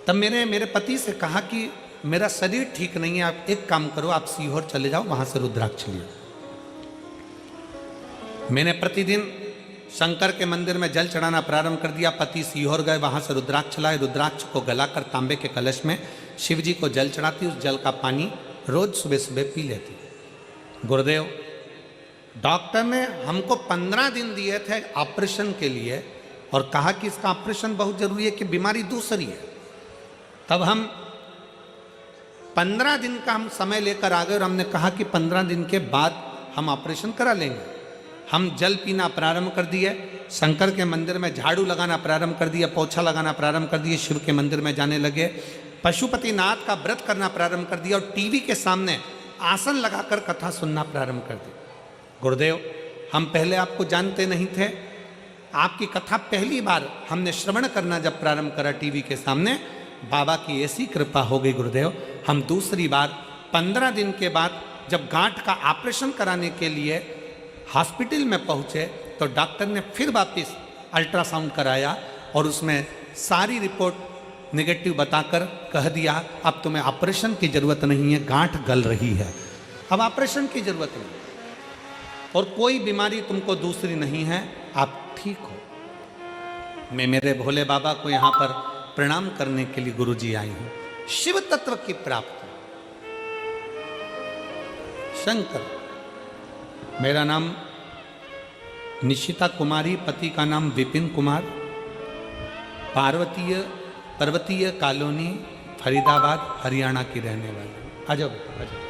तब मेरे पति से कहा कि मेरा शरीर ठीक नहीं है, आप एक काम करो, आप सीहोर चले जाओ, वहां से रुद्राक्ष लियो। मैंने प्रतिदिन शंकर के मंदिर में जल चढ़ाना प्रारंभ कर दिया। पति सीहोर गए, वहां से रुद्राक्ष लाए। रुद्राक्ष को गलाकर तांबे के कलश में शिव जी को जल चढ़ाती, उस जल का पानी रोज सुबह सुबह पी लेती। गुरुदेव, डॉक्टर ने हमको 15 दिन दिए थे ऑपरेशन के लिए और कहा कि इसका ऑपरेशन बहुत जरूरी है कि बीमारी दूसरी है। तब हम 15 दिन का हम समय लेकर आ गए और हमने कहा कि 15 दिन के बाद हम ऑपरेशन करा लेंगे। हम जल पीना प्रारंभ कर दिए, शंकर के मंदिर में झाड़ू लगाना प्रारंभ कर दिया, पोछा लगाना प्रारंभ कर दिए, शिव के मंदिर में जाने लगे, पशुपतिनाथ का व्रत करना प्रारंभ कर दिया और टीवी के सामने आसन लगाकर कथा सुनना प्रारंभ कर दी। गुरुदेव, हम पहले आपको जानते नहीं थे, आपकी कथा पहली बार हमने श्रवण करना जब प्रारंभ करा टीवी के सामने, बाबा की ऐसी कृपा हो गई गुरुदेव। हम दूसरी बार 15 दिन के बाद जब गांठ का ऑपरेशन कराने के लिए हॉस्पिटल में पहुंचे तो डॉक्टर ने फिर वापस अल्ट्रासाउंड कराया और उसमें सारी रिपोर्ट नेगेटिव बताकर कह दिया अब तुम्हें ऑपरेशन की जरूरत नहीं है, गांठ गल रही है, अब ऑपरेशन की जरूरत नहीं और कोई बीमारी तुमको दूसरी नहीं है, आप ठीक हो। मैं मेरे भोले बाबा को यहाँ पर प्रणाम करने के लिए गुरुजी आई हूँ। शिव तत्व की प्राप्ति। शंकर, मेरा नाम निशिता कुमारी, पति का नाम विपिन कुमार, पर्वतीय कॉलोनी फरीदाबाद हरियाणा की रहने वाली। आ जाओ बेटा, आ जाओ।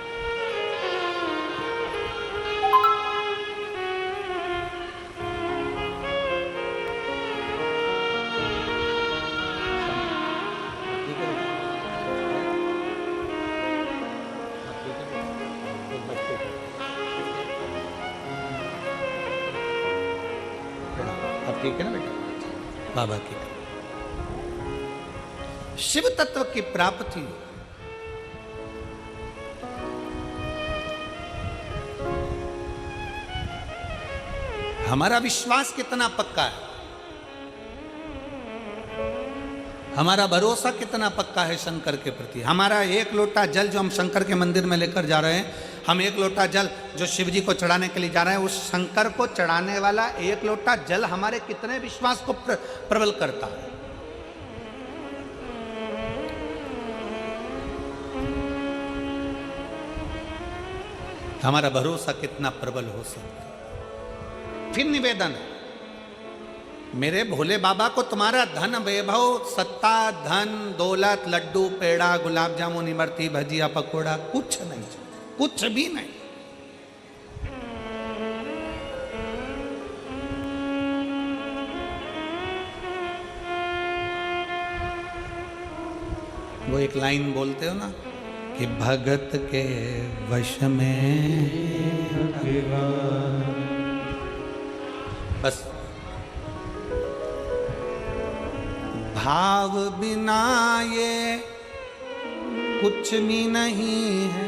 ठीक है ना बेटा, बाबा की शिव तत्व की प्राप्ति। हमारा विश्वास कितना पक्का है, हमारा भरोसा कितना पक्का है शंकर के प्रति। हमारा एक लोटा जल जो हम शंकर के मंदिर में लेकर जा रहे हैं, हम एक लोटा जल जो शिव जी को चढ़ाने के लिए जा रहे हैं, उस शंकर को चढ़ाने वाला एक लोटा जल हमारे कितने विश्वास को प्रबल करता है। हमारा भरोसा कितना प्रबल हो सकता है। फिर निवेदन है, मेरे भोले बाबा को तुम्हारा धन वैभव सत्ता धन दौलत लड्डू पेड़ा गुलाब जामुन इमरती भजिया पकोड़ा कुछ नहीं चाहिए, कुछ भी नहीं। वो एक लाइन बोलते हो ना कि भगत के वश में, बस भाव बिना ये कुछ भी नहीं है।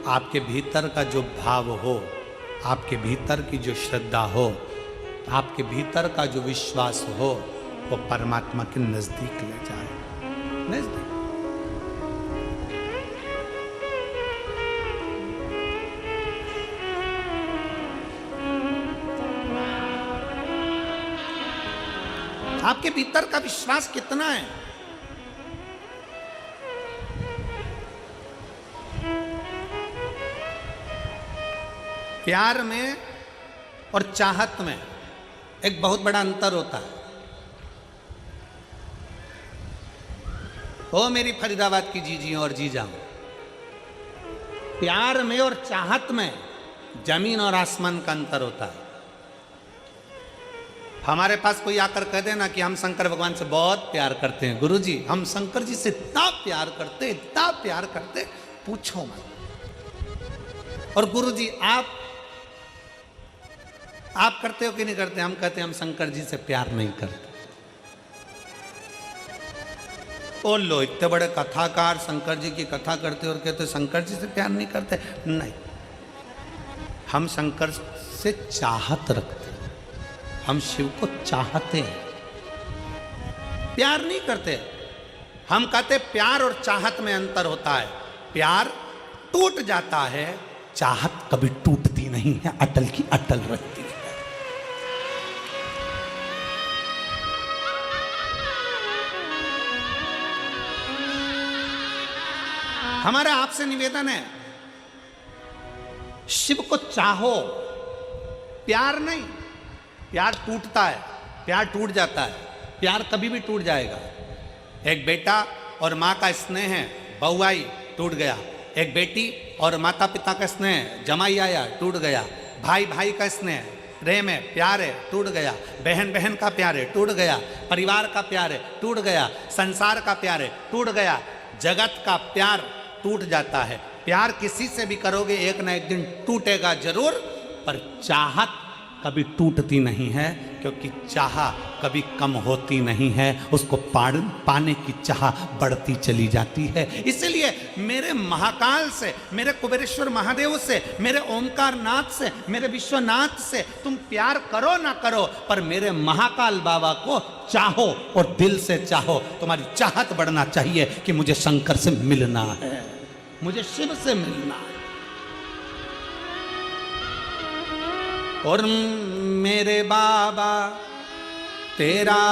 आपके भीतर का जो भाव हो, आपके भीतर की जो श्रद्धा हो, आपके भीतर का जो विश्वास हो, वो परमात्मा के नजदीक ले जाए, नजदीक। आपके भीतर का विश्वास कितना है? प्यार में और चाहत में एक बहुत बड़ा अंतर होता है। ओ मेरी फरीदाबाद की जीजी और जीजा, प्यार में और चाहत में जमीन और आसमान का अंतर होता है। हमारे पास कोई आकर कह देना कि हम शंकर भगवान से बहुत प्यार करते हैं, गुरुजी हम शंकर जी से इतना प्यार करते, इतना प्यार करते, पूछो मत। और गुरुजी आप करते हो कि नहीं करते? हम कहते हैं हम शंकर जी से प्यार नहीं करते। ओ लो, इतने बड़े कथाकार शंकर जी की कथा करते और कहते शंकर जी से प्यार नहीं करते। नहीं, हम शंकर से चाहत रखते, हम शिव को चाहते हैं, प्यार नहीं करते। हम कहते प्यार और चाहत में अंतर होता है। प्यार टूट जाता है, चाहत कभी टूटती नहीं है, अटल की अटल रहती है। हमारा आपसे निवेदन है, शिव को चाहो, प्यार नहीं। प्यार टूटता है, प्यार टूट जाता है, प्यार कभी भी टूट जाएगा। एक बेटा और माँ का स्नेह है, बहू आई टूट गया। एक बेटी और माता पिता का स्नेह, जमाई आया टूट गया। भाई भाई का स्नेह, प्रेम है, प्यार है, टूट गया। बहन बहन का प्यार है, टूट गया। परिवार का प्यार है, टूट गया। संसार का प्यार है, टूट गया। जगत का प्यार टूट जाता है। प्यार किसी से भी करोगे एक ना एक दिन टूटेगा जरूर, पर चाहत कभी टूटती नहीं है, क्योंकि चाह कभी कम होती नहीं है, उसको पाने की चाह बढ़ती चली जाती है। इसलिए मेरे महाकाल से, मेरे कुबेरेश्वर महादेव से, मेरे ओमकार नाथ से, मेरे विश्वनाथ से तुम प्यार करो ना करो, पर मेरे महाकाल बाबा को चाहो और दिल से चाहो। तुम्हारी चाहत बढ़ना चाहिए कि मुझे शंकर से मिलना है, मुझे शिव से मिलना है। और मेरे बाबा तेरा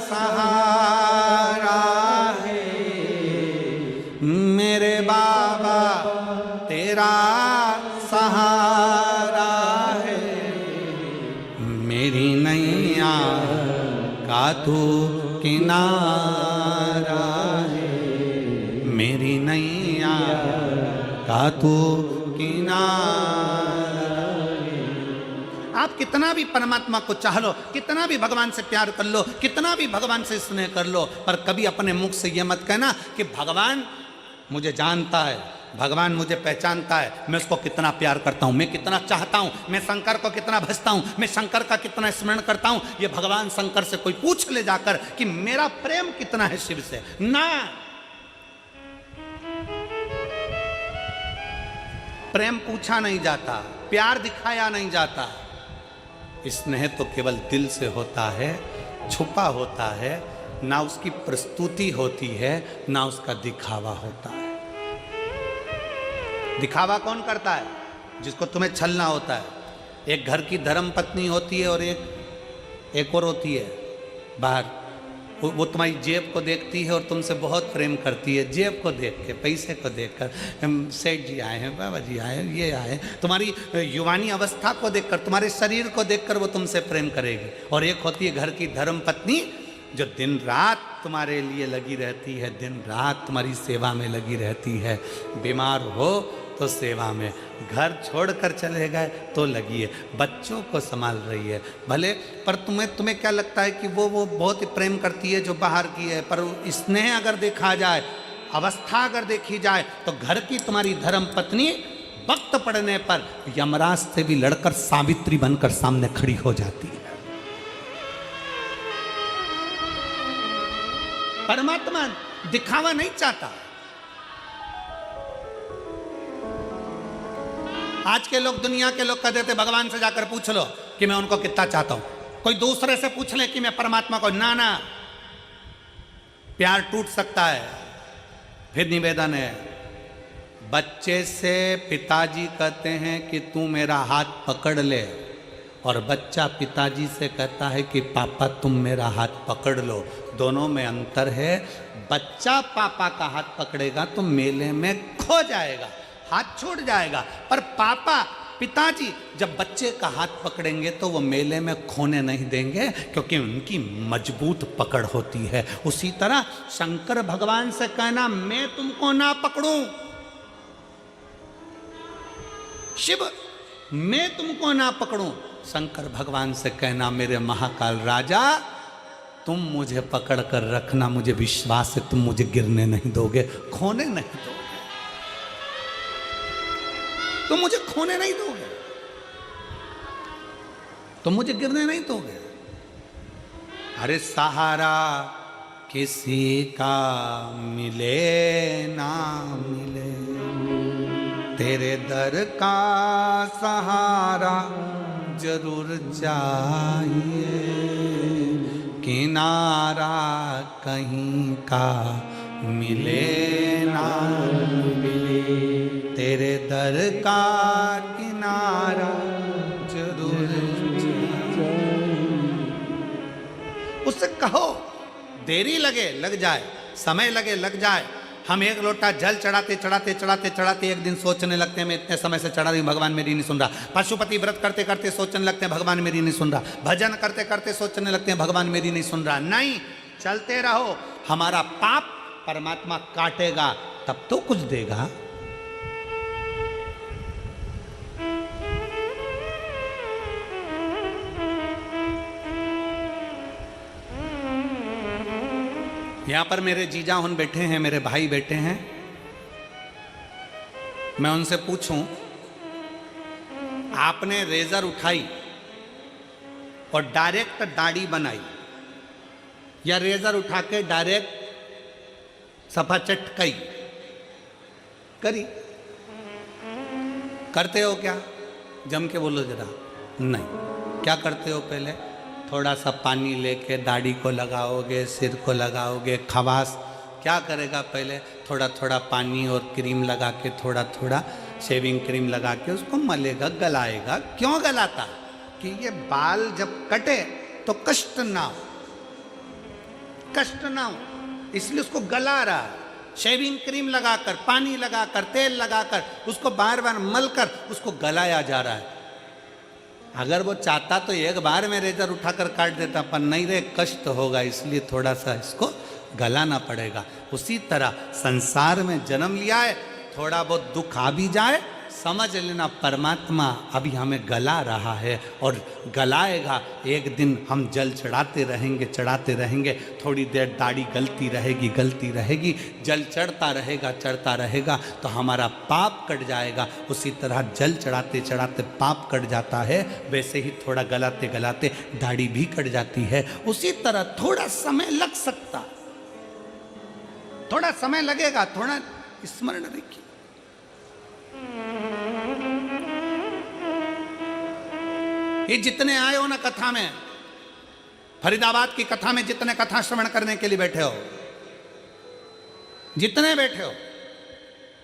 सहारा है, मेरे बाबा तेरा सहारा है, मेरी नैया का तू किनारा है, मेरी नैया का तू किनारा। आप कितना भी परमात्मा को चाह लो, कितना भी भगवान से प्यार कर लो, कितना भी भगवान से स्नेह कर लो, पर कभी अपने मुख से ये मत कहना कि भगवान मुझे जानता है, भगवान मुझे पहचानता है, मैं उसको कितना प्यार करता हूँ, मैं कितना चाहता हूँ, मैं शंकर को कितना भजता हूँ, मैं शंकर का कितना स्मरण करता हूँ। ये भगवान शंकर से कोई पूछ ले जाकर कि मेरा प्रेम कितना है शिव से, ना। प्रेम पूछा नहीं जाता, प्यार दिखाया नहीं जाता। स्नेह तो केवल दिल से होता है, छुपा होता है, ना उसकी प्रस्तुति होती है, ना उसका दिखावा होता है। दिखावा कौन करता है? जिसको तुम्हें छलना होता है। एक घर की धर्म पत्नी होती है और एक और होती है बाहर, वो तुम्हारी जेब को देखती है और तुमसे बहुत प्रेम करती है, जेब को देख के, पैसे को देखकर। सेठ जी आए हैं, बाबा जी आए हैं, ये आए हैं। तुम्हारी युवानी अवस्था को देखकर, तुम्हारे शरीर को देखकर वो तुमसे प्रेम करेगी। और एक होती है घर की धर्म पत्नी, जो दिन रात तुम्हारे लिए लगी रहती है, दिन रात तुम्हारी सेवा में लगी रहती है। बीमार हो तो सेवा में, घर छोड़कर चले गए तो लगी है, बच्चों को संभाल रही है भले। पर तुम्हें क्या लगता है कि वो बहुत ही प्रेम करती है जो बाहर की है, पर स्नेह अगर देखा जाए, अवस्था अगर देखी जाए, तो घर की तुम्हारी धर्म पत्नी वक्त पड़ने पर यमराज से भी लड़कर सावित्री बनकर सामने खड़ी हो जाती है। परमात्मा दिखावा नहीं चाहता। आज के लोग, दुनिया के लोग कहते थे भगवान से जाकर पूछ लो कि मैं उनको कितना चाहता हूं। कोई दूसरे से पूछ ले कि मैं परमात्मा को, ना, प्यार टूट सकता है। फिर निवेदन है, बच्चे से पिताजी कहते हैं कि तू मेरा हाथ पकड़ ले, और बच्चा पिताजी से कहता है कि पापा तुम मेरा हाथ पकड़ लो। दोनों में अंतर है। बच्चा पापा का हाथ पकड़ेगा तो मेले में खो जाएगा, हाथ छूट जाएगा। पर पापा, पिताजी जब बच्चे का हाथ पकड़ेंगे तो वो मेले में खोने नहीं देंगे, क्योंकि उनकी मजबूत पकड़ होती है। उसी तरह शंकर भगवान से कहना मैं तुमको ना पकड़ूं, शिव मैं तुमको ना पकड़ूं, शंकर भगवान से कहना मेरे महाकाल राजा तुम मुझे पकड़ कर रखना, मुझे विश्वास है तुम मुझे गिरने नहीं दोगे, खोने नहीं दोगे, तुम मुझे खोने नहीं दोगे, तुम मुझे गिरने नहीं दोगे। अरे सहारा किसी का मिले ना मिले, तेरे दर का सहारा जरूर चाहिए, किनारा कहीं का मिले ना मिले, तेरे दर का किनारा जरूर चाहिए। उससे कहो देरी लगे लग जाए, समय लगे लग जाए। हम एक लोटा जल चढ़ाते चढ़ाते चढ़ाते चढ़ाते एक दिन सोचने लगते हैं मैं इतने समय से चढ़ा रही हूँ, भगवान मेरी नहीं सुन रहा। पशुपति व्रत करते करते सोचने लगते हैं भगवान मेरी नहीं सुन रहा। भजन करते करते सोचने लगते हैं भगवान मेरी नहीं सुन रहा। नहीं, चलते रहो, हमारा पाप परमात्मा काटेगा तब तो कुछ देगा। यहां पर मेरे जीजा उन बैठे हैं, मेरे भाई बैठे हैं। मैं उनसे पूछूं, आपने रेजर उठाई और डायरेक्ट दाढ़ी बनाई, या रेजर उठा के डायरेक्ट सफा चटकाई करी? करते हो क्या? जम के बोलो जरा। नहीं, क्या करते हो? पहले थोड़ा सा पानी लेके दाढ़ी को लगाओगे, सिर को लगाओगे। खवास क्या करेगा? पहले थोड़ा थोड़ा पानी और क्रीम लगा के, थोड़ा थोड़ा शेविंग क्रीम लगा के उसको मलेगा, गलाएगा। क्यों गलाता? कि ये बाल जब कटे तो कष्ट ना हो, कष्ट ना हो, इसलिए उसको गला रहा है। शेविंग क्रीम लगाकर, पानी लगाकर, तेल लगाकर, उसको बार बार मलकर उसको गलाया जा रहा है। अगर वो चाहता तो एक बार में रेजर उठाकर काट देता, पर नहीं रे, कष्ट होगा, इसलिए थोड़ा सा इसको गलाना पड़ेगा। उसी तरह संसार में जन्म लिया है, थोड़ा बहुत दुख आ भी जाए, समझ लेना परमात्मा अभी हमें गला रहा है और गलाएगा। एक दिन हम जल चढ़ाते रहेंगे, थोड़ी देर दाढ़ी गलती रहेगी, जल चढ़ता रहेगा तो हमारा पाप कट जाएगा। उसी तरह जल चढ़ाते चढ़ाते पाप कट जाता है, वैसे ही थोड़ा गलाते गलाते दाढ़ी भी कट जाती है। उसी तरह थोड़ा समय लग सकता, थोड़ा समय लगेगा, थोड़ा स्मरण रखिए। ये जितने आए हो ना कथा में, फरीदाबाद की कथा में जितने कथा श्रवण करने के लिए बैठे हो, जितने बैठे हो,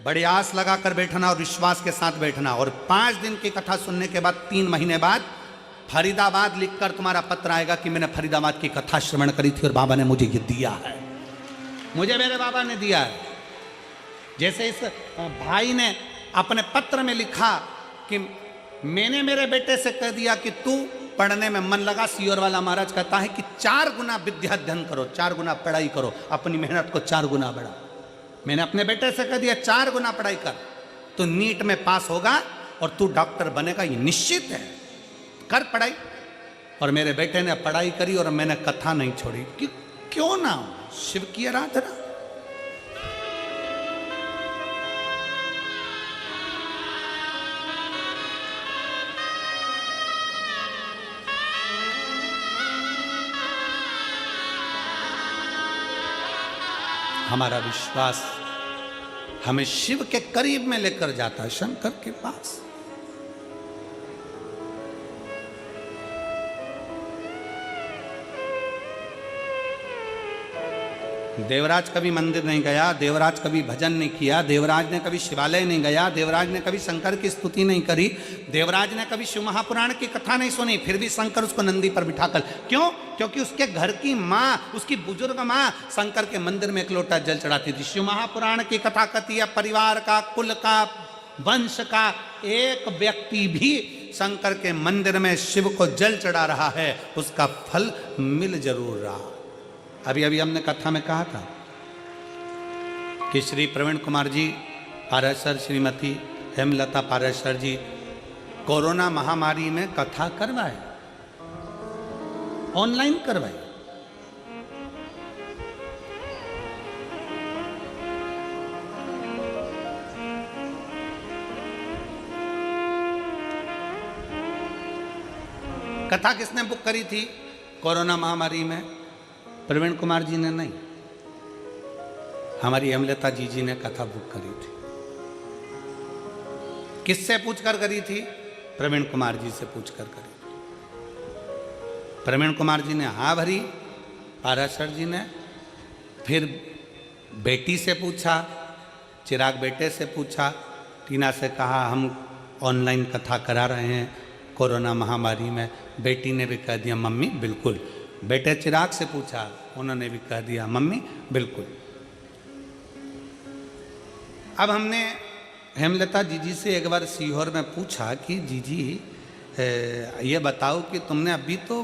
बड़ी आस लगाकर बैठना और विश्वास के साथ बैठना। और 5 दिन की कथा सुनने के बाद 3 महीने बाद फरीदाबाद लिखकर तुम्हारा पत्र आएगा कि मैंने फरीदाबाद की कथा श्रवण करी थी और बाबा ने मुझे ये दिया है, मुझे मेरे बाबा ने दिया है। जैसे इस भाई ने अपने पत्र में लिखा कि मैंने मेरे बेटे से कह दिया कि तू पढ़ने में मन लगा। सीहोर वाला महाराज कहता है कि 4 गुना विद्या अध्ययन करो, 4 गुना पढ़ाई करो, अपनी मेहनत को 4 गुना बढ़ाओ। मैंने अपने बेटे से कह दिया 4 गुना पढ़ाई कर, तो नीट में पास होगा और तू डॉक्टर बनेगा, ये निश्चित है, कर पढ़ाई। और मेरे बेटे ने पढ़ाई करी और मैंने कथा नहीं छोड़ी कि क्यों ना हो, शिव की आराधना। हमारा विश्वास हमें शिव के करीब में लेकर जाता है, शंकर के पास। देवराज कभी मंदिर नहीं गया, देवराज कभी भजन नहीं किया, देवराज ने कभी शिवालय नहीं गया, देवराज ने कभी शंकर की स्तुति नहीं करी, देवराज ने कभी शिव महापुराण की कथा नहीं सुनी, फिर भी शंकर उसको नंदी पर बिठाकर, क्यों? क्योंकि उसके घर की माँ, उसकी बुजुर्ग माँ शंकर के मंदिर में एक लोटा जल चढ़ाती थी। शिव महापुराण की कथा कहती है परिवार का, कुल का, वंश का एक व्यक्ति भी शंकर के मंदिर में शिव को जल चढ़ा रहा है, उसका फल मिल जरूर रहा। अभी अभी हमने कथा में कहा था कि श्री प्रवीण कुमार जी पाराशर, श्रीमती हेमलता पाराशर जी कोरोना महामारी में कथा करवाए, ऑनलाइन करवाई। कथा किसने बुक करी थी कोरोना महामारी में? प्रवीण कुमार जी ने नहीं, हमारी हेमलता जी ने कथा बुक करी थी। किससे पूछकर करी थी? प्रवीण कुमार जी से पूछकर करी थी। प्रवीण कुमार जी ने हाँ भरी, पाराशर जी ने फिर बेटी से पूछा, चिराग बेटे से पूछा, टीना से कहा हम ऑनलाइन कथा करा रहे हैं कोरोना महामारी में। बेटी ने भी कह दिया मम्मी बिल्कुल। बेटे चिराग से पूछा, उन्होंने भी कह दिया मम्मी बिल्कुल। अब हमने हेमलता जीजी से एक बार सीहोर में पूछा कि जीजी ये बताओ कि तुमने अभी तो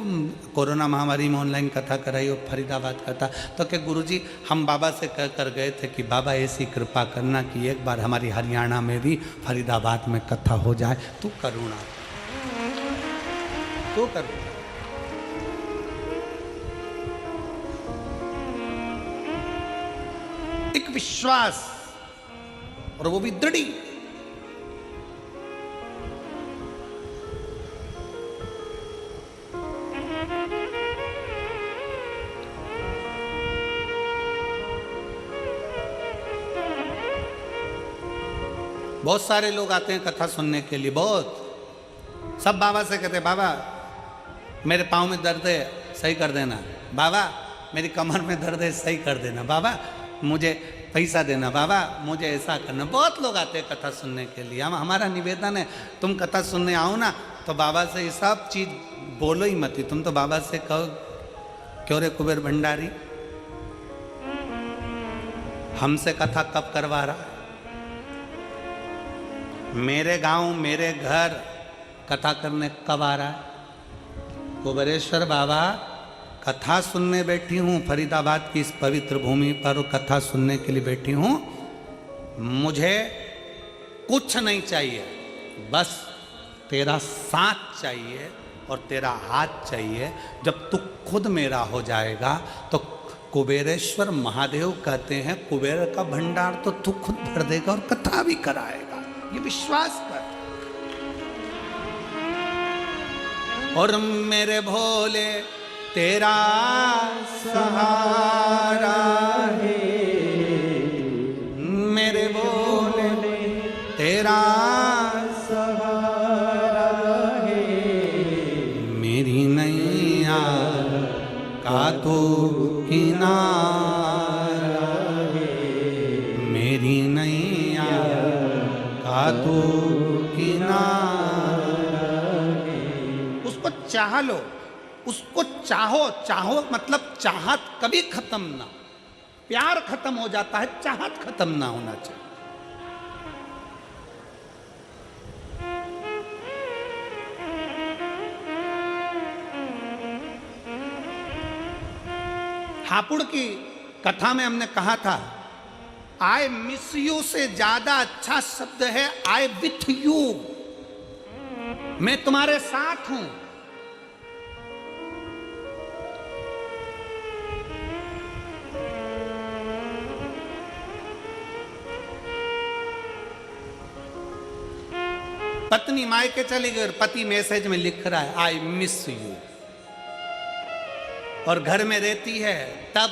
कोरोना महामारी में ऑनलाइन कथा कराई और फरीदाबाद कथा, तो क्या गुरुजी हम बाबा से कह कर गए थे कि बाबा ऐसी कृपा करना कि एक बार हमारी हरियाणा में भी फरीदाबाद में कथा हो जाए, तू करुणा, तू करुणा। एक विश्वास, और वो भी दृढ़। बहुत सारे लोग आते हैं कथा सुनने के लिए, बहुत। सब बाबा से कहते बाबा मेरे पाँव में दर्द है सही कर देना, बाबा मेरी कमर में दर्द है सही कर देना, बाबा मुझे पैसा देना, बाबा मुझे ऐसा करना। बहुत लोग आते हैं कथा सुनने के लिए। हम हमारा निवेदन है तुम कथा सुनने आओ ना तो बाबा से ये सब चीज़ बोलो ही मत। तुम तो बाबा से कहो क्यों रे कुबेर भंडारी हमसे कथा कब करवा रहा है? मेरे गांव मेरे घर कथा करने कब आ रहा है? कुबेरेश्वर बाबा कथा सुनने बैठी हूँ, फरीदाबाद की इस पवित्र भूमि पर कथा सुनने के लिए बैठी हूँ। मुझे कुछ नहीं चाहिए, बस तेरा साथ चाहिए और तेरा हाथ चाहिए। जब तू खुद मेरा हो जाएगा तो कुबेरेश्वर महादेव कहते हैं कुबेर का भंडार तो तू खुद भर देगा और कथा भी कराएगा, ये विश्वास कर। और मेरे भोले तेरा सहारा है, मेरे भोले तेरा सहारा है, मेरी नैया का तो किनारा है, मेरी नैया का तो किनारा है। उसको चाह लो, उसको चाहो। चाहो मतलब चाहत कभी खत्म ना, प्यार खत्म हो जाता है, चाहत खत्म ना होना चाहिए। हापुड़ की कथा में हमने कहा था, आई मिस यू से ज्यादा अच्छा शब्द है आई विथ यू, मैं तुम्हारे साथ हूं। पत्नी मायके चली गई और पति मैसेज में लिख रहा है आई मिस यू, और घर में रहती है तब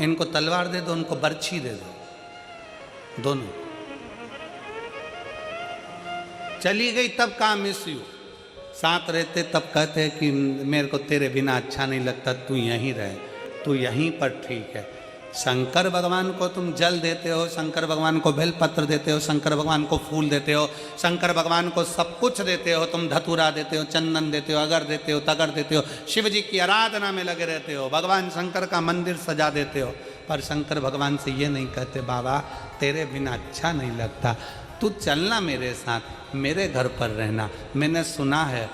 इनको तलवार दे दो, उनको बर्छी दे दो, दोनों। चली गई तब कहा मिस यू, साथ रहते तब कहते कि मेरे को तेरे बिना अच्छा नहीं लगता, तू यहीं रहे, तू यहीं पर ठीक है। शंकर भगवान को तुम जल देते हो, शंकर भगवान को बेलपत्र देते हो, शंकर भगवान को फूल देते हो, शंकर भगवान को सब कुछ देते हो, तुम धतूरा देते हो, चंदन देते हो, अगर देते हो, तगर देते हो, शिव जी की आराधना में लगे रहते हो, भगवान शंकर का मंदिर सजा देते हो, पर शंकर भगवान से ये नहीं कहते बाबा तेरे बिना अच्छा नहीं लगता, तू चलना मेरे साथ, मेरे घर पर रहना। मैंने सुना है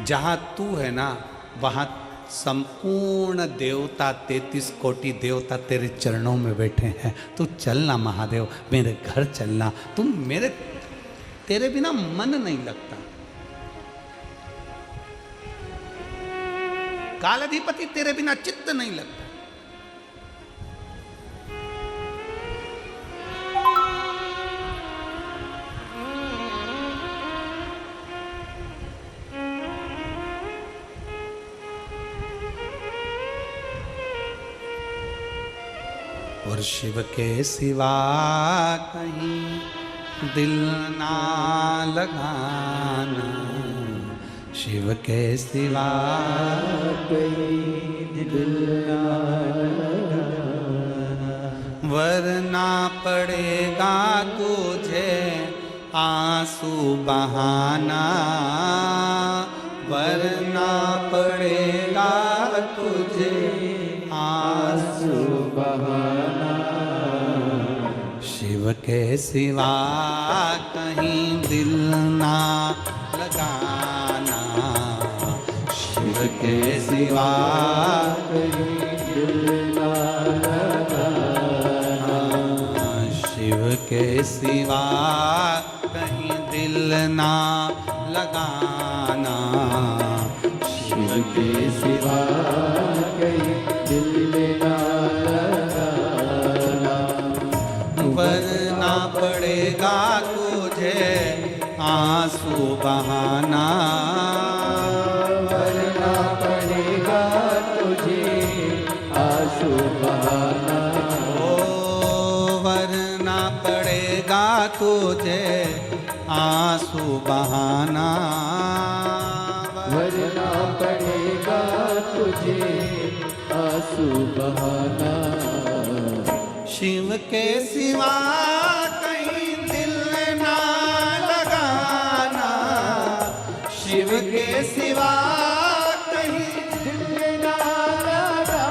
जहाँ तू है ना वहाँ संपूर्ण देवता 33 कोटि देवता तेरे चरणों में बैठे हैं, तू चलना महादेव, मेरे घर चलना, तुम मेरे तेरे बिना मन नहीं लगता। कालाधिपति तेरे बिना चित्त नहीं लगता। और शिव के सिवा कहीं दिल ना लगाना, शिव के सिवा कहीं दिल ना लगाना, वरना पड़ेगा तुझे आंसू बहाना, वरना पड़ेगा तुझे आंसू बहाना। शिव के सिवा कहीं दिल ना लगाना, शिव के सिवा कहीं दिल ना लगाना, शिव के सिवा कहीं दिल ना लगाना, शिव के सिवा कहीं दिल ना लगाना, वरना पड़ेगा तुझे आंसू बहाना, वरना पड़ेगा तुझे आंसू बहाना, ओ वरना पड़ेगा तुझे आंसू बहाना, वरना पड़ेगा तुझे आंसू बहाना। शिव के सिवा कहीं दिल ना लगाना, शिव के सिवा कहीं दिल ना लगाना,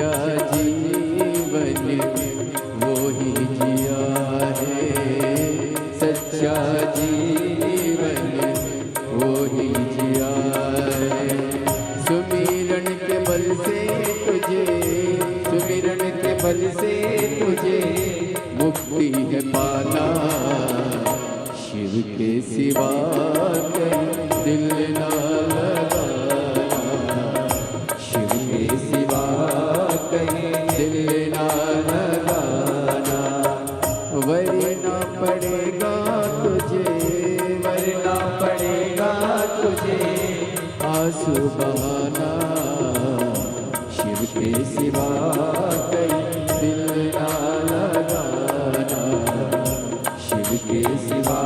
सच्चा जीवन वो ही जिया है, सच्चा जीवन वो ही जिया है। सुमिरन के बल से तुझे, सुमिरन के बल से तुझे मुक्ति है पाना, शिव के सिवा कहीं दिल ना लगाना, शिव के सिवा कहीं दिल ना लगाना। वरना पड़ेगा तुझे, वरना पड़ेगा तुझे आंसू बहाना, शिव के सिवा कहीं दिल ना लगाना, शिव के सिवा